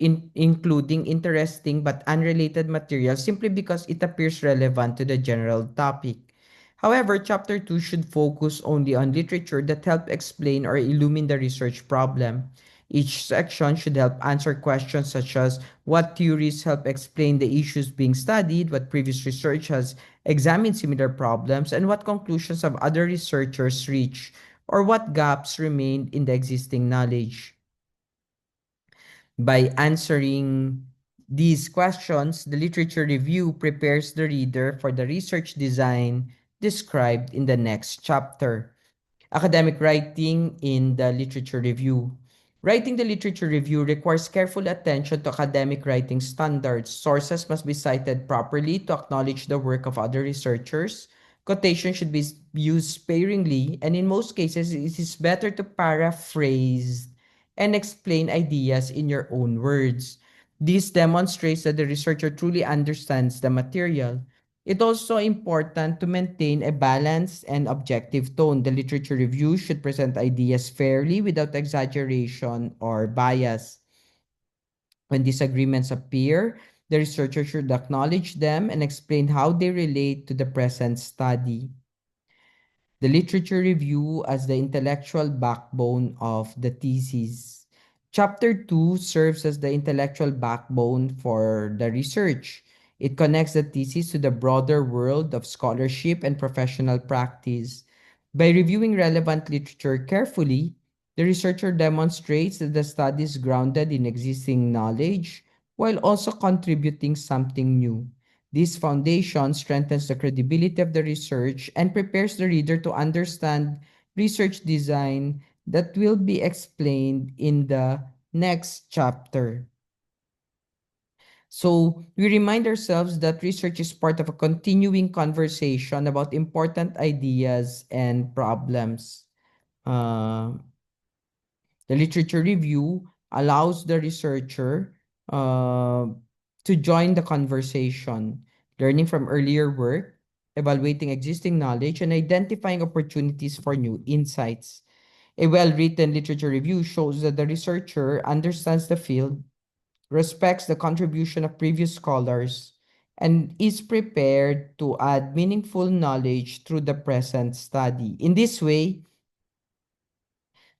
including interesting but unrelated material simply because it appears relevant to the general topic. However, Chapter 2 should focus only on literature that help explain or illumine the research problem. Each section should help answer questions such as what theories help explain the issues being studied, what previous research has examined similar problems, and what conclusions have other researchers reached, or what gaps remain in the existing knowledge. By answering these questions, the literature review prepares the reader for the research design described in the next chapter. Academic writing in the literature review. Writing the literature review requires careful attention to academic writing standards. Sources must be cited properly to acknowledge the work of other researchers. Quotation should be used sparingly, and in most cases, it is better to paraphrase and explain ideas in your own words. This demonstrates that the researcher truly understands the material. It's also important to maintain a balanced and objective tone. The literature review should present ideas fairly without exaggeration or bias. When disagreements appear, the researcher should acknowledge them and explain how they relate to the present study. The literature review as the intellectual backbone of the thesis. Chapter 2 serves as the intellectual backbone for the research. It connects the thesis to the broader world of scholarship and professional practice. By reviewing relevant literature carefully, the researcher demonstrates that the study is grounded in existing knowledge while also contributing something new. This foundation strengthens the credibility of the research and prepares the reader to understand research design that will be explained in the next chapter. So, we remind ourselves that research is part of a continuing conversation about important ideas and problems. Uh, the literature review allows the researcher uh, to join the conversation, learning from earlier work, evaluating existing knowledge, and identifying opportunities for new insights. A well written literature review shows that the researcher understands the field, respects the contribution of previous scholars, and is prepared to add meaningful knowledge through the present study. In this way,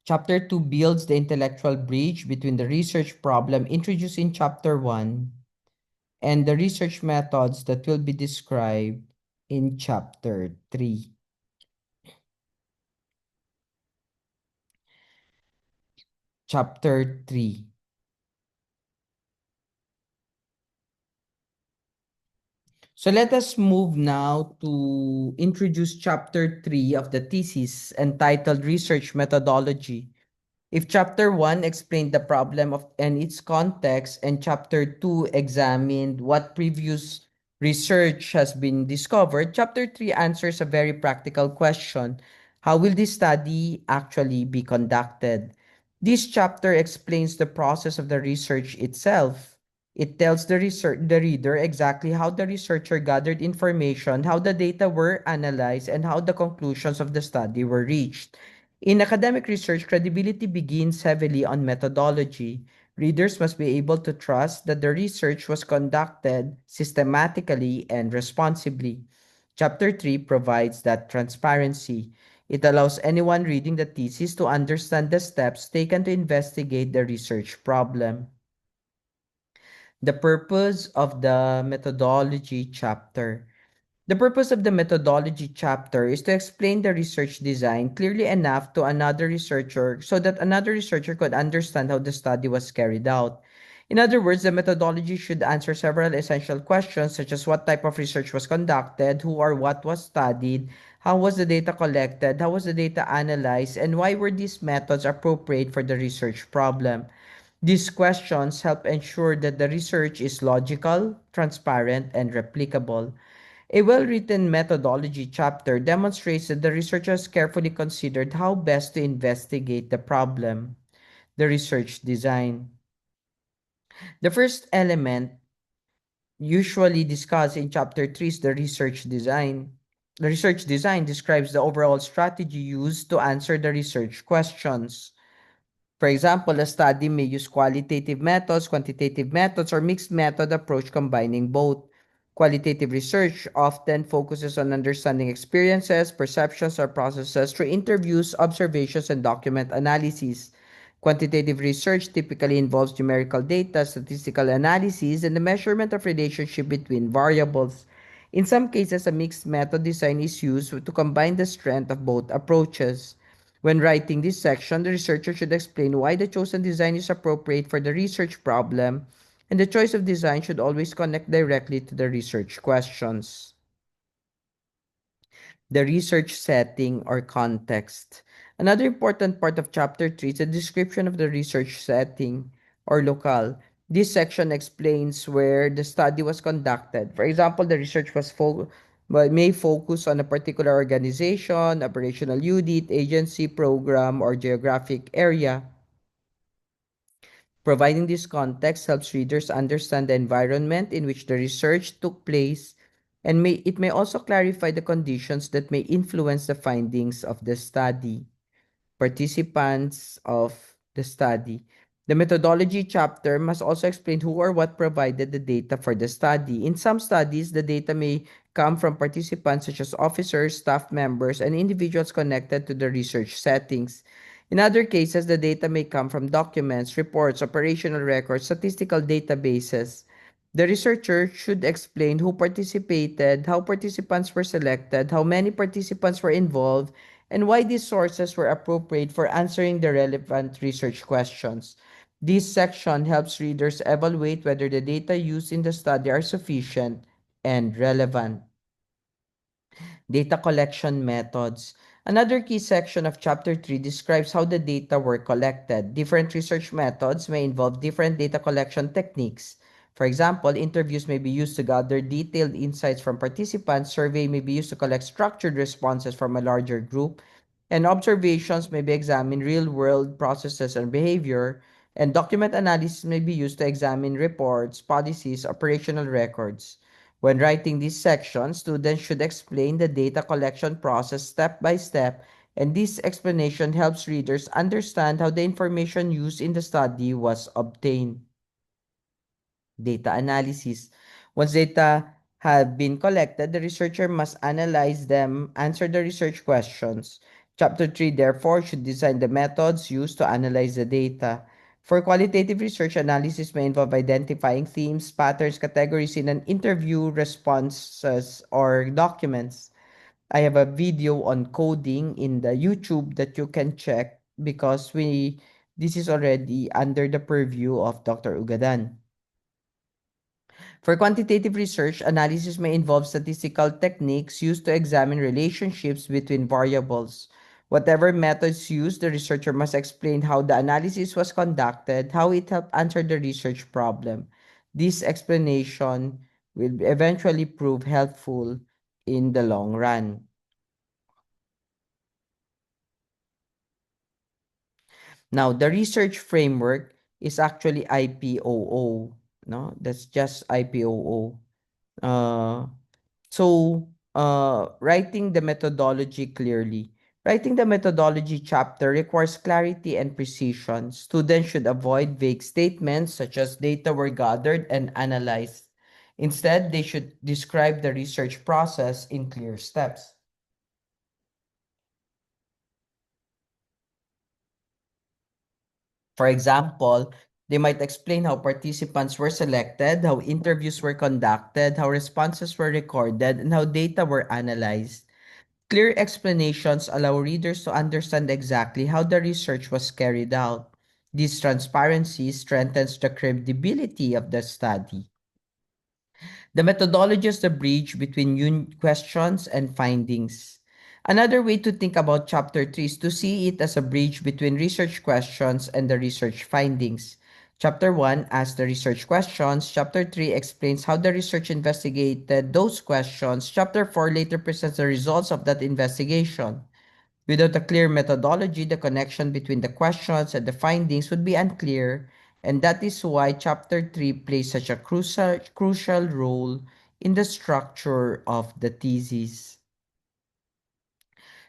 Chapter 2 builds the intellectual bridge between the research problem introduced in Chapter 1 and the research methods that will be described in Chapter 3. Chapter 3. So let us move now to introduce Chapter 3 of the thesis entitled Research Methodology. If Chapter 1 explained the problem of and its context, and Chapter 2 examined what previous research has been discovered, Chapter 3 answers a very practical question. How will this study actually be conducted? This chapter explains the process of the research itself. It tells the reader exactly how the researcher gathered information, how the data were analyzed, and how the conclusions of the study were reached. In academic research, credibility begins heavily on methodology. Readers must be able to trust that the research was conducted systematically and responsibly. Chapter 3 provides that transparency. It allows anyone reading the thesis to understand the steps taken to investigate the research problem. The purpose of the methodology chapter. The purpose of the methodology chapter is to explain the research design clearly enough to another researcher so that another researcher could understand how the study was carried out. In other words, the methodology should answer several essential questions such as what type of research was conducted, who or what was studied, how was the data collected, how was the data analyzed, and why were these methods appropriate for the research problem. These questions help ensure that the research is logical, transparent, and replicable. A well written methodology chapter demonstrates that the researchers carefully considered how best to investigate the problem. The research design. The first element usually discussed in chapter 3 is the research design. The research design describes the overall strategy used to answer the research questions. For example, a study may use qualitative methods, quantitative methods, or mixed method approach combining both. Qualitative research often focuses on understanding experiences, perceptions, or processes through interviews, observations, and document analysis. Quantitative research typically involves numerical data, statistical analysis, and the measurement of relationship between variables. In some cases, a mixed method design is used to combine the strength of both approaches. When writing this section, the researcher should explain why the chosen design is appropriate for the research problem, and the choice of design should always connect directly to the research questions. The research setting or context. Another important part of Chapter 3 is a description of the research setting or locale. This section explains where the study was conducted. For example, the research may focus on a particular organization, operational unit, agency, program, or geographic area. Providing this context helps readers understand the environment in which the research took place, and it may also clarify the conditions that may influence the findings of the study. Participants of the study. The methodology chapter must also explain who or what provided the data for the study. In some studies, the data may come from participants such as officers, staff members, and individuals connected to the research settings. In other cases, the data may come from documents, reports, operational records, statistical databases. The researcher should explain who participated, how participants were selected, how many participants were involved, and why these sources were appropriate for answering the relevant research questions. This section helps readers evaluate whether the data used in the study are sufficient and relevant. Data collection methods. Another key section of Chapter 3 describes how the data were collected. Different research methods may involve different data collection techniques. For example, interviews may be used to gather detailed insights from participants, survey may be used to collect structured responses from a larger group, and observations may be examined real-world processes and behavior. And document analysis may be used to examine reports, policies, operational records. When writing these sections, students should explain the data collection process step by step, and this explanation helps readers understand how the information used in the study was obtained. Data analysis. Once data have been collected, the researcher must analyze them, answer the research questions. Chapter 3, therefore, should design the methods used to analyze the data. For qualitative research, analysis may involve identifying themes, patterns, categories in an interview, responses, or documents. I have a video on coding in the YouTube that you can check because this is already under the purview of Dr. Ugadan. For quantitative research, analysis may involve statistical techniques used to examine relationships between variables. Whatever methods used, the researcher must explain how the analysis was conducted, how it helped answer the research problem. This explanation will eventually prove helpful in the long run. Now, the research framework is actually IPOO. No, that's just IPOO. Uh, writing the methodology clearly. Writing the methodology chapter requires clarity and precision. Students should avoid vague statements such as data were gathered and analyzed. Instead, they should describe the research process in clear steps. For example, they might explain how participants were selected, how interviews were conducted, how responses were recorded, and how data were analyzed. Clear explanations allow readers to understand exactly how the research was carried out. This transparency strengthens the credibility of the study. The methodology is the bridge between questions and findings. Another way to think about Chapter 3 is to see it as a bridge between research questions and the research findings. Chapter 1 asks the research questions. Chapter 3 explains how the research investigated those questions. Chapter 4 later presents the results of that investigation. Without a clear methodology, the connection between the questions and the findings would be unclear, and that is why Chapter 3 plays such a crucial role in the structure of the thesis.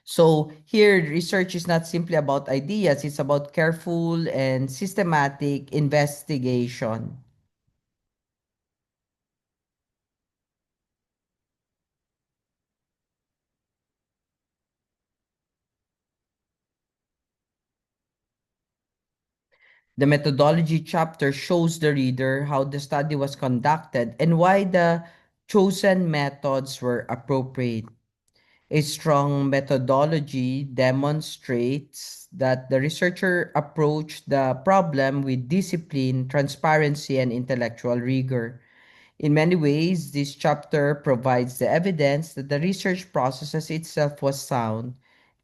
So here, research is not simply about ideas, it's about careful and systematic investigation. The methodology chapter shows the reader how the study was conducted and why the chosen methods were appropriate. A strong methodology demonstrates that the researcher approached the problem with discipline, transparency, and intellectual rigor. In many ways, this chapter provides the evidence that the research process itself was sound,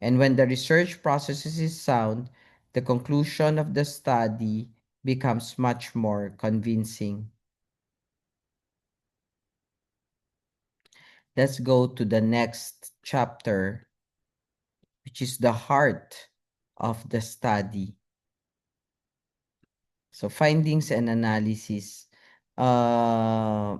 and when the research process is sound, the conclusion of the study becomes much more convincing. Let's go to the next chapter, which is the heart of the study. So, findings and analysis. Uh,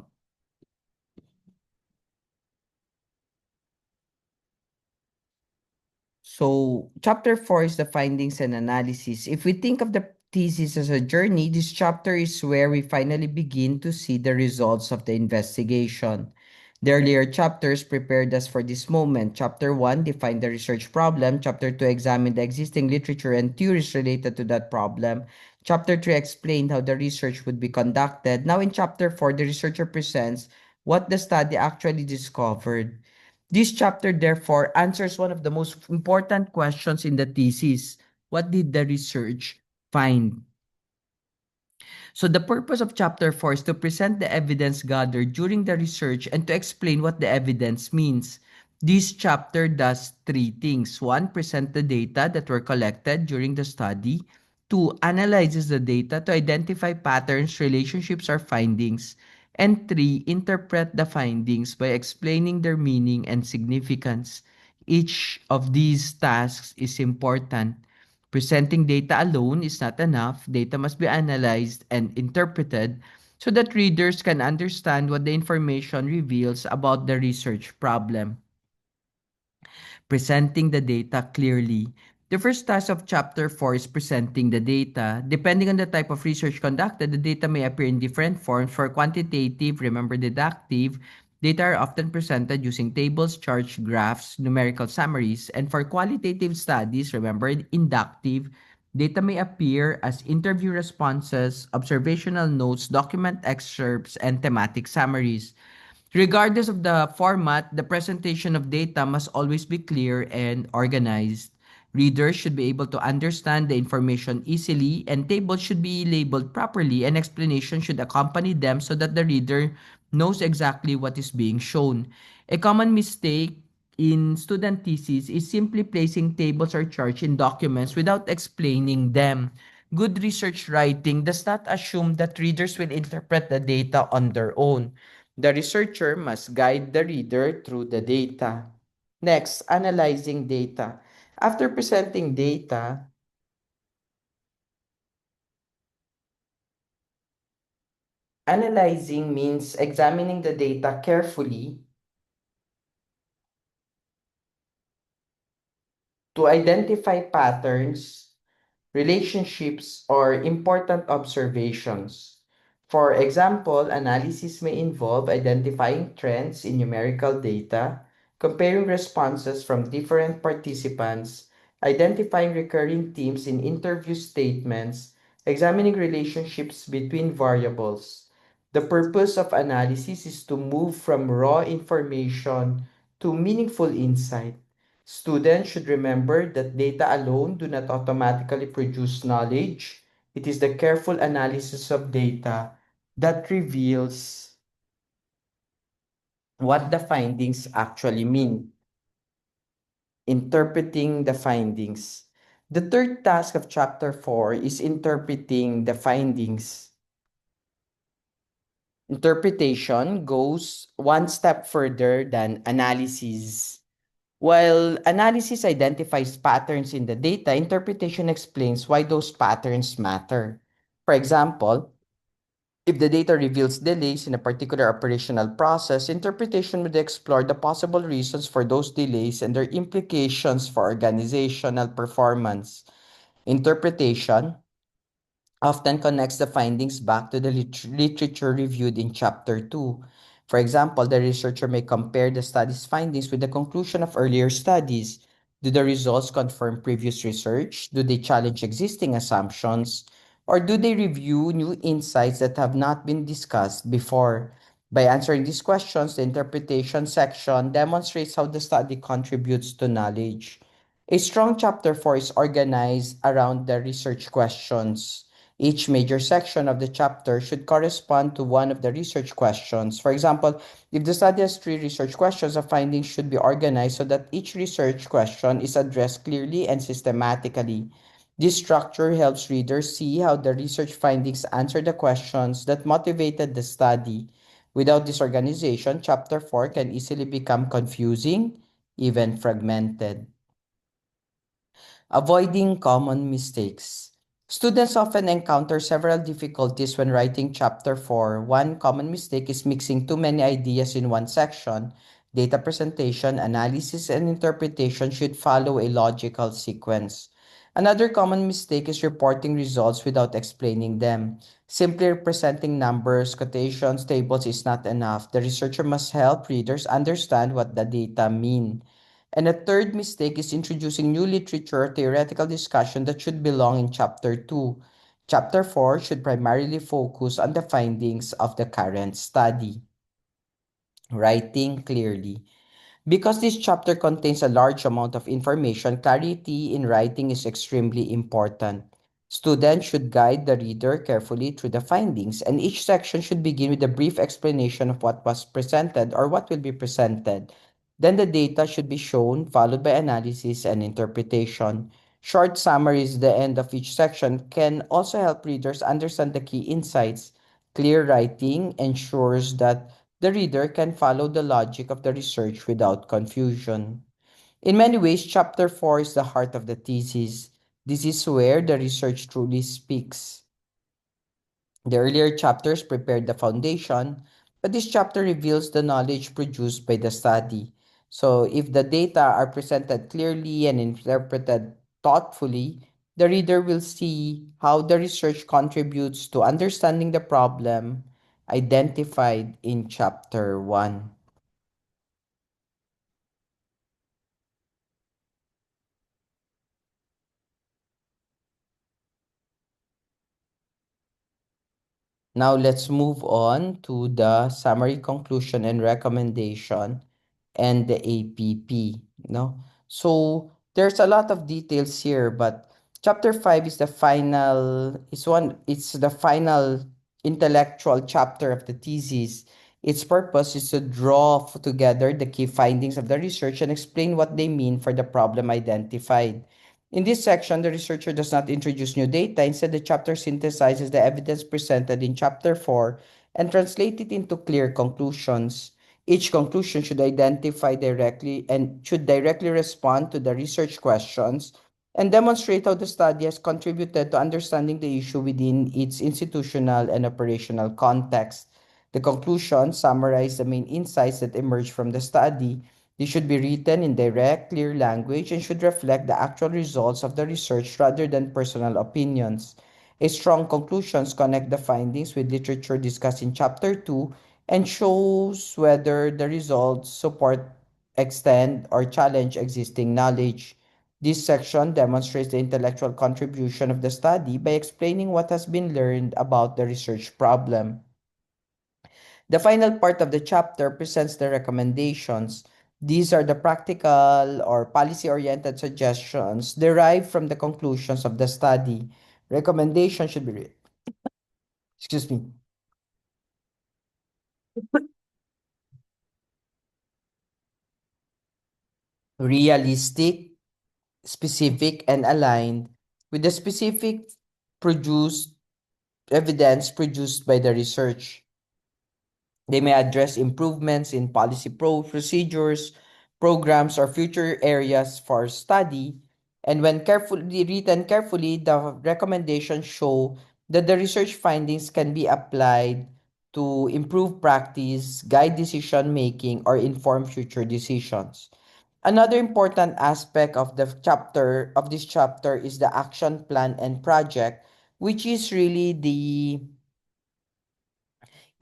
So, chapter 4 is the findings and analysis. If we think of the thesis as a journey, this chapter is where we finally begin to see the results of the investigation. The earlier chapters prepared us for this moment. Chapter 1 defined the research problem. Chapter 2 examined the existing literature and theories related to that problem. Chapter 3 explained how the research would be conducted. Now, in chapter 4, the researcher presents what the study actually discovered. This chapter, therefore, answers one of the most important questions in the thesis. What did the research find? So, the purpose of chapter 4 is to present the evidence gathered during the research and to explain what the evidence means. This chapter does three things. One, present the data that were collected during the study. Two, analyzes the data to identify patterns, relationships, or findings. And three, interpret the findings by explaining their meaning and significance. Each of these tasks is important. Presenting data alone is not enough. Data must be analyzed and interpreted so that readers can understand what the information reveals about the research problem. Presenting the data clearly. The first task of Chapter 4 is presenting the data. Depending on the type of research conducted, the data may appear in different forms. For quantitative, remember deductive, data are often presented using tables, charts, graphs, numerical summaries. And for qualitative studies, remember inductive, data may appear as interview responses, observational notes, document excerpts, and thematic summaries. Regardless of the format, the presentation of data must always be clear and organized. Readers should be able to understand the information easily, and tables should be labeled properly, and explanation should accompany them so that the reader knows exactly what is being shown. A common mistake in student theses is simply placing tables or charts in documents without explaining them. Good research writing does not assume that readers will interpret the data on their own. The researcher must guide the reader through the data. Next, analyzing data. After presenting data, analyzing means examining the data carefully to identify patterns, relationships, or important observations. For example, analysis may involve identifying trends in numerical data, comparing responses from different participants, identifying recurring themes in interview statements, examining relationships between variables. The purpose of analysis is to move from raw information to meaningful insight. Students should remember that data alone do not automatically produce knowledge. It is the careful analysis of data that reveals what the findings actually mean. Interpreting the findings. The third task of Chapter 4 is interpreting the findings. Interpretation goes one step further than analysis. While analysis identifies patterns in the data, interpretation explains why those patterns matter. For example, if the data reveals delays in a particular operational process, interpretation would explore the possible reasons for those delays and their implications for organizational performance. Interpretation often connects the findings back to the literature reviewed in Chapter 2. For example, the researcher may compare the study's findings with the conclusion of earlier studies. Do the results confirm previous research? Do they challenge existing assumptions? Or do they review new insights that have not been discussed before? By answering these questions, the interpretation section demonstrates how the study contributes to knowledge. A strong chapter 4 is organized around the research questions. Each major section of the chapter should correspond to one of the research questions. For example, if the study has three research questions, the findings should be organized so that each research question is addressed clearly and systematically. This structure helps readers see how the research findings answer the questions that motivated the study. Without this organization, Chapter 4 can easily become confusing, even fragmented. Avoiding common mistakes. Students often encounter several difficulties when writing Chapter 4. One common mistake is mixing too many ideas in one section. Data presentation, analysis, and interpretation should follow a logical sequence. Another common mistake is reporting results without explaining them. Simply presenting numbers, quotations, tables is not enough. The researcher must help readers understand what the data mean. And a third mistake is introducing new literature or theoretical discussion that should belong in Chapter 2. Chapter 4 should primarily focus on the findings of the current study. Writing clearly. Because this chapter contains a large amount of information, clarity in writing is extremely important. Students should guide the reader carefully through the findings, and each section should begin with a brief explanation of what was presented or what will be presented. Then the data should be shown, followed by analysis and interpretation. Short summaries at the end of each section can also help readers understand the key insights. Clear writing ensures that the reader can follow the logic of the research without confusion. In many ways, Chapter 4 is the heart of the thesis. This is where the research truly speaks. The earlier chapters prepared the foundation, but this chapter reveals the knowledge produced by the study. So, if the data are presented clearly and interpreted thoughtfully, the reader will see how the research contributes to understanding the problem identified in chapter 1. Now let's move on to the summary, conclusion, and recommendation and the APP. No? So there's a lot of details here, but chapter 5 is the final, it's the final intellectual chapter of the thesis. Its purpose is to draw together the key findings of the research and explain what they mean for the problem identified. In this section, the researcher does not introduce new data. Instead, the chapter synthesizes the evidence presented in chapter 4 and translate it into clear conclusions. Each conclusion should identify directly and should directly respond to the research questions and demonstrate how the study has contributed to understanding the issue within its institutional and operational context. The conclusions summarize the main insights that emerge from the study. They should be written in direct, clear language and should reflect the actual results of the research rather than personal opinions. A strong conclusions connect the findings with literature discussed in chapter 2 and shows whether the results support, extend, or challenge existing knowledge. This section demonstrates the intellectual contribution of the study by explaining what has been learned about the research problem. The final part of the chapter presents the recommendations. These are the practical or policy-oriented suggestions derived from the conclusions of the study. Recommendations should be excuse me, realistic, specific, and aligned with the specific produced evidence produced by the research. They may address improvements in policy procedures, programs, or future areas for study. And when carefully written carefully, the recommendations show that the research findings can be applied to improve practice, guide decision making, or inform future decisions. Another important aspect of this chapter is the action plan and project, which is really the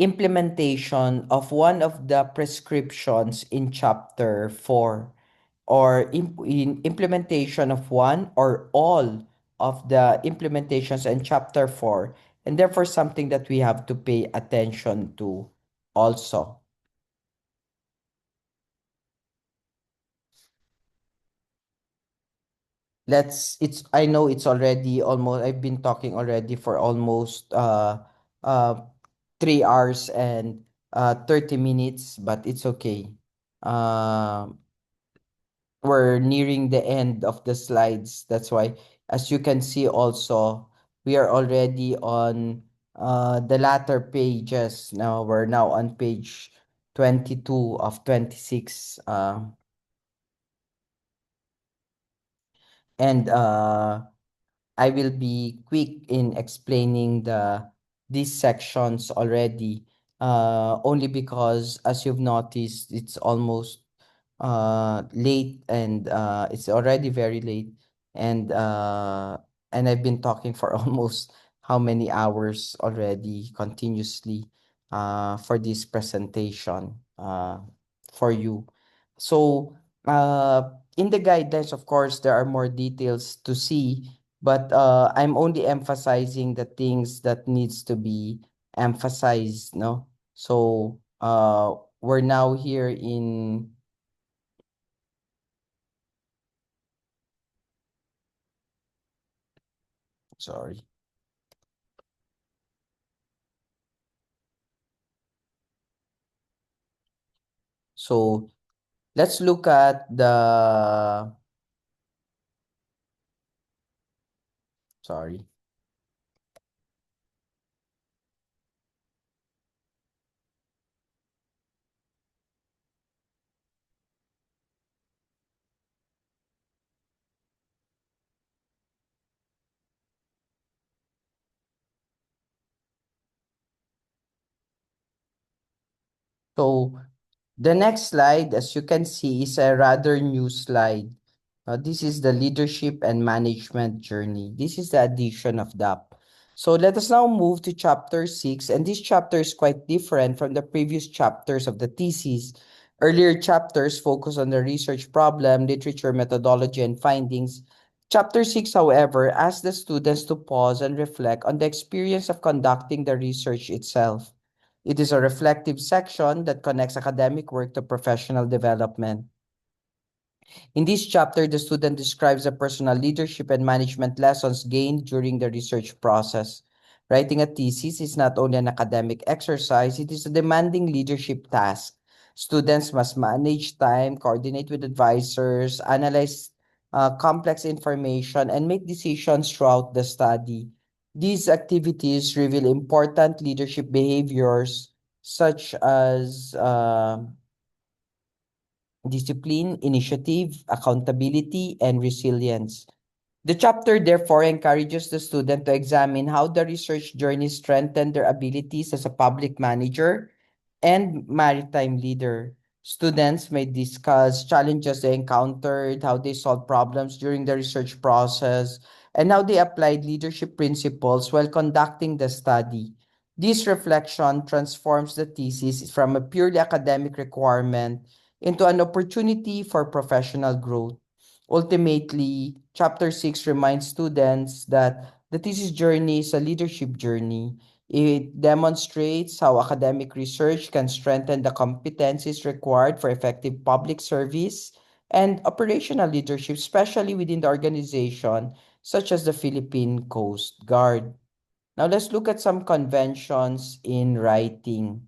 implementation of one of the prescriptions in chapter 4 or in implementation of one or all of the implementations in chapter 4, and therefore something that we have to pay attention to also. It's I know it's already almost I've been talking already for almost uh 3 hours and 30 minutes, but it's okay. Um we're nearing the end of the slides. That's why, as you can see also, we are already on the latter pages. Now we're now on page 22 of 26. And I will be quick in explaining these sections already, only because as you've noticed, it's almost late and it's already very late and uh and I've been talking for almost how many hours already continuously for this presentation for you. So in the guidelines, of course, there are more details to see, but I'm only emphasizing the things that needs to be emphasized, no? So we're now here in sorry. So let's look at the sorry. So the next slide, as you can see, is a rather new slide. This is the leadership and management journey. This is the addition of DAP. So let us now move to chapter 6. And this chapter is quite different from the previous chapters of the thesis. Earlier chapters focus on the research problem, literature, methodology, and findings. Chapter 6, however, asks the students to pause and reflect on the experience of conducting the research itself. It is a reflective section that connects academic work to professional development. In this chapter, the student describes the personal leadership and management lessons gained during the research process. Writing a thesis is not only an academic exercise, it is a demanding leadership task. Students must manage time, coordinate with advisors, analyze complex information, and make decisions throughout the study. These activities reveal important leadership behaviors such as discipline, initiative, accountability, and resilience. The chapter therefore encourages the student to examine how the research journey strengthened their abilities as a public manager and maritime leader. Students may discuss challenges they encountered, how they solved problems during the research process, and how they applied leadership principles while conducting the study. This reflection transforms the thesis from a purely academic requirement into an opportunity for professional growth. Ultimately, Chapter 6 reminds students that the thesis journey is a leadership journey. It demonstrates how academic research can strengthen the competencies required for effective public service and operational leadership, especially within the organization, such as the Philippine Coast Guard. Now, let's look at some conventions in writing.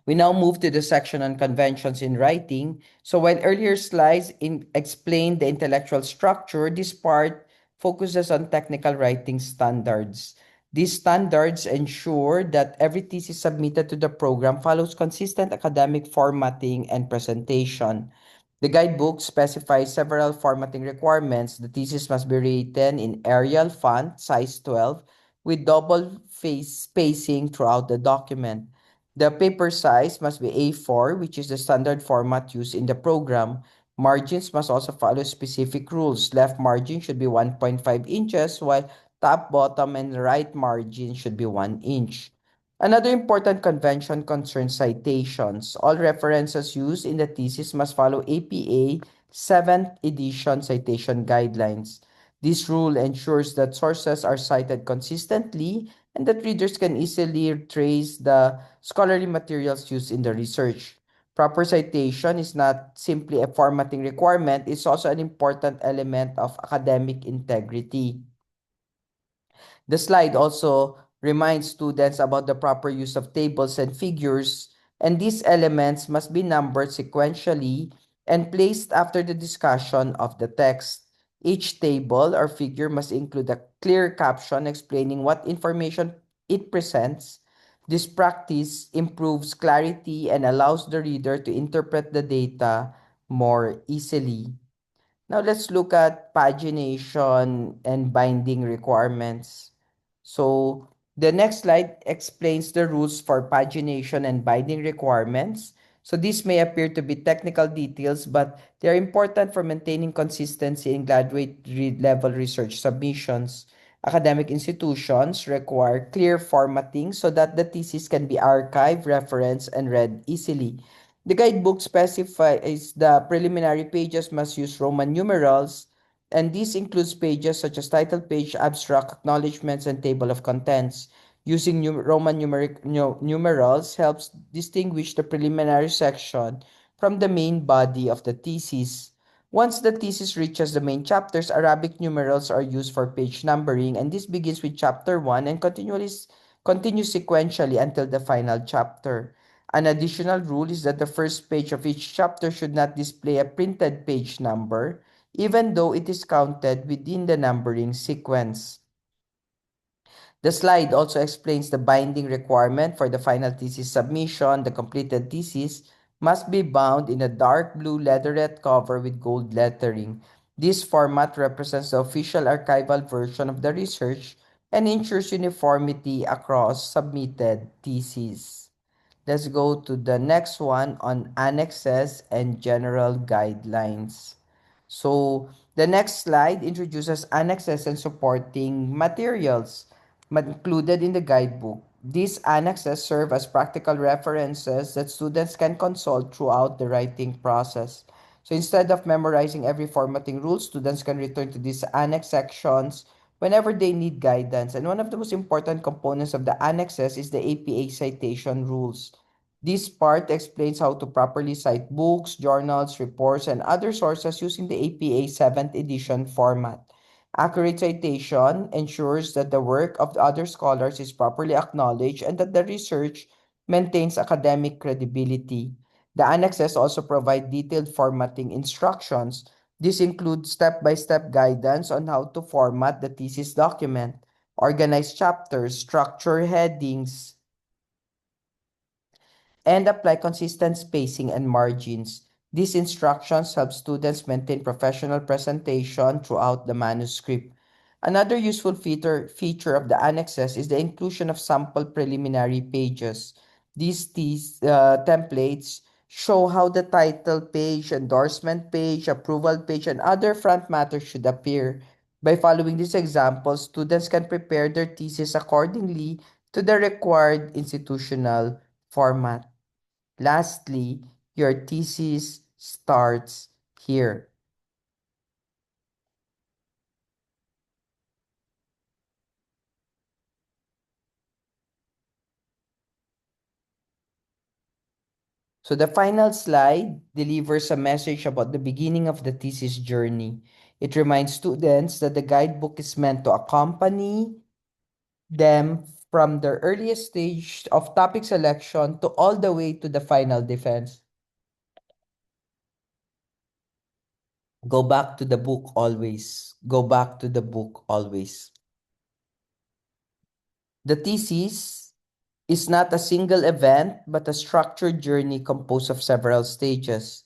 We now move to the section on conventions in writing. So while earlier slides explained the intellectual structure, this part focuses on technical writing standards. These standards ensure that every thesis submitted to the program follows consistent academic formatting and presentation. The guidebook specifies several formatting requirements. The thesis must be written in Arial font size 12 with double face spacing throughout the document. The paper size must be A4, which is the standard format used in the program. Margins must also follow specific rules. Left margin should be 1.5 inches, while top, bottom, and right margin should be 1 inch. Another important convention concerns citations. All references used in the thesis must follow APA 7th edition citation guidelines. This rule ensures that sources are cited consistently and that readers can easily trace the scholarly materials used in the research. Proper citation is not simply a formatting requirement, it's also an important element of academic integrity. The slide also reminds students about the proper use of tables and figures, and these elements must be numbered sequentially and placed after the discussion of the text. Each table or figure must include a clear caption explaining what information it presents. This practice improves clarity and allows the reader to interpret the data more easily. Now let's look at pagination and binding requirements. So the next slide explains the rules for pagination and binding requirements. So these may appear to be technical details, but they are important for maintaining consistency in level research submissions. Academic institutions require clear formatting so that the thesis can be archived, referenced, and read easily. The guidebook specifies the preliminary pages must use Roman numerals, and this includes pages such as title page, abstract, acknowledgments, and table of contents. Using Roman numerals helps distinguish the preliminary section from the main body of the thesis. Once the thesis reaches the main chapters, Arabic numerals are used for page numbering, and this begins with chapter 1 and continues sequentially until the final chapter. An additional rule is that the first page of each chapter should not display a printed page number, even though it is counted within the numbering sequence. The slide also explains the binding requirement for the final thesis submission. The completed thesis must be bound in a dark blue leatherette cover with gold lettering. This format represents the official archival version of the research and ensures uniformity across submitted theses. Let's go to the next one on annexes and general guidelines. So the next slide introduces annexes and supporting materials included in the guidebook. These annexes serve as practical references that students can consult throughout the writing process. So instead of memorizing every formatting rule, students can return to these annex sections whenever they need guidance. And one of the most important components of the annexes is the APA citation rules. This part explains how to properly cite books, journals, reports, and other sources using the APA 7th edition format. Accurate citation ensures that the work of the other scholars is properly acknowledged and that the research maintains academic credibility. The annexes also provide detailed formatting instructions. This includes step-by-step guidance on how to format the thesis document, organize chapters, structure headings, and apply consistent spacing and margins. These instructions help students maintain professional presentation throughout the manuscript. Another useful feature of the annexes is the inclusion of sample preliminary pages. These templates show how the title page, endorsement page, approval page, and other front matter should appear. By following these examples, students can prepare their thesis accordingly to the required institutional format. Lastly, your thesis starts here. So the final slide delivers a message about the beginning of the thesis journey. It reminds students that the guidebook is meant to accompany them from the earliest stage of topic selection to all the way to the final defense. Go back to the book always. Go back to the book always. The thesis is not a single event, but a structured journey composed of several stages.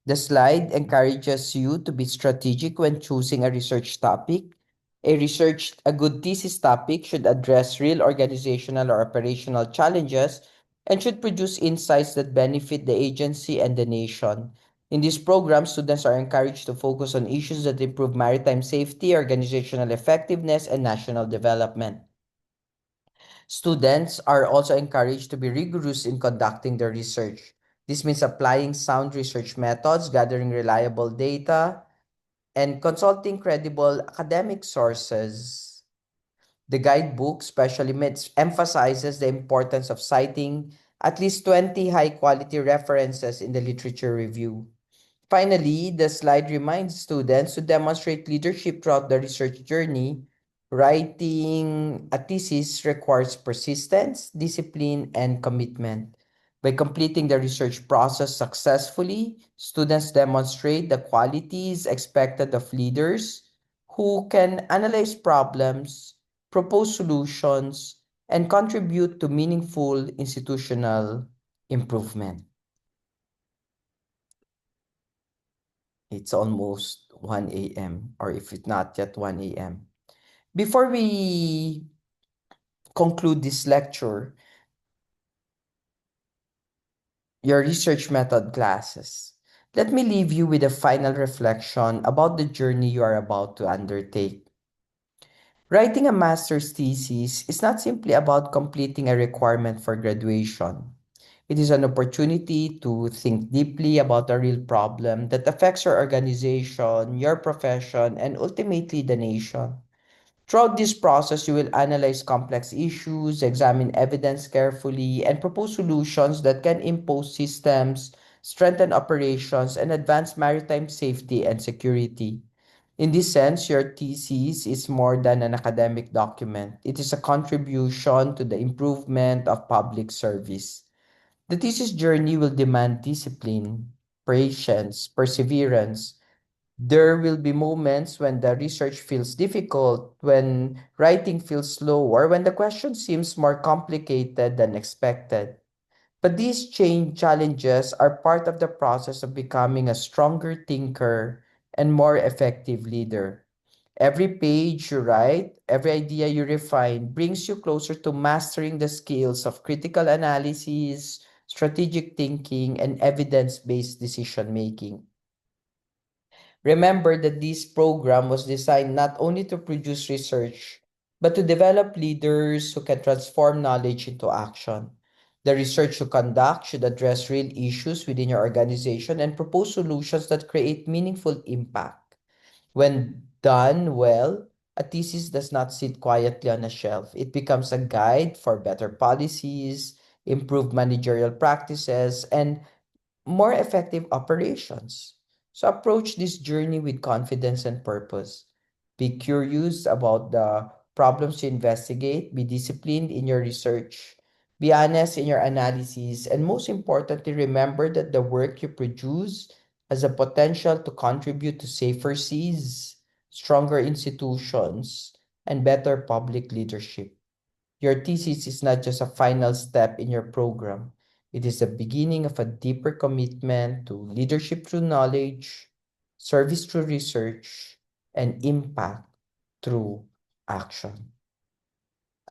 The slide encourages you to be strategic when choosing a research topic. A good thesis topic should address real organizational or operational challenges and should produce insights that benefit the agency and the nation. In this program, students are encouraged to focus on issues that improve maritime safety, organizational effectiveness, and national development. Students are also encouraged to be rigorous in conducting their research. This means applying sound research methods, gathering reliable data, and consulting credible academic sources. The guidebook specially emphasizes the importance of citing at least 20 high-quality references in the literature review. Finally, the slide reminds students to demonstrate leadership throughout the research journey. Writing a thesis requires persistence, discipline, and commitment. By completing the research process successfully, students demonstrate the qualities expected of leaders who can analyze problems, propose solutions, and contribute to meaningful institutional improvement. It's almost 1 a.m. or if it's not yet 1 a.m. Before we conclude this lecture, your research method classes, let me leave you with a final reflection about the journey you are about to undertake. Writing a master's thesis is not simply about completing a requirement for graduation. It is an opportunity to think deeply about a real problem that affects your organization, your profession, and ultimately the nation. Throughout this process, you will analyze complex issues, examine evidence carefully, and propose solutions that can impose systems, strengthen operations, and advance maritime safety and security. In this sense, your thesis is more than an academic document. It is a contribution to the improvement of public service. The thesis journey will demand discipline, patience, perseverance. There will be moments when the research feels difficult, when writing feels slow, or when the question seems more complicated than expected. But these change challenges are part of the process of becoming a stronger thinker and more effective leader. Every page you write, every idea you refine brings you closer to mastering the skills of critical analysis, strategic thinking, and evidence-based decision making. Remember that this program was designed not only to produce research, but to develop leaders who can transform knowledge into action. The research you conduct should address real issues within your organization and propose solutions that create meaningful impact. When done well, a thesis does not sit quietly on a shelf. It becomes a guide for better policies, improved managerial practices, and more effective operations. So approach this journey with confidence and purpose. Be curious about the problems you investigate, be disciplined in your research, be honest in your analysis, and most importantly, remember that the work you produce has a potential to contribute to safer seas, stronger institutions, and better public leadership. Your thesis is not just a final step in your program. It is the beginning of a deeper commitment to leadership through knowledge, service through research, and impact through action.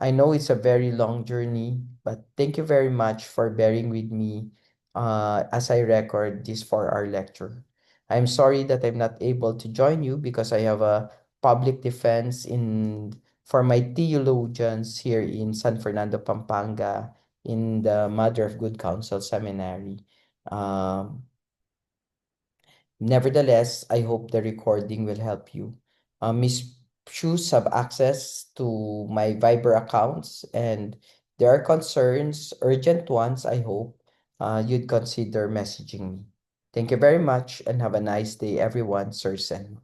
I know it's a very long journey, but thank you very much for bearing with me as I record this for our lecture. I'm sorry that I'm not able to join you because I have a public defense in for my theologians here in San Fernando, Pampanga, in the Mother of Good Counsel Seminary. Um, Nevertheless, I hope the recording will help you. Miss Shoes have access to my Viber accounts, and there are concerns, urgent ones, I hope you'd consider messaging me. Thank you very much and have a nice day, everyone. Sir Sen.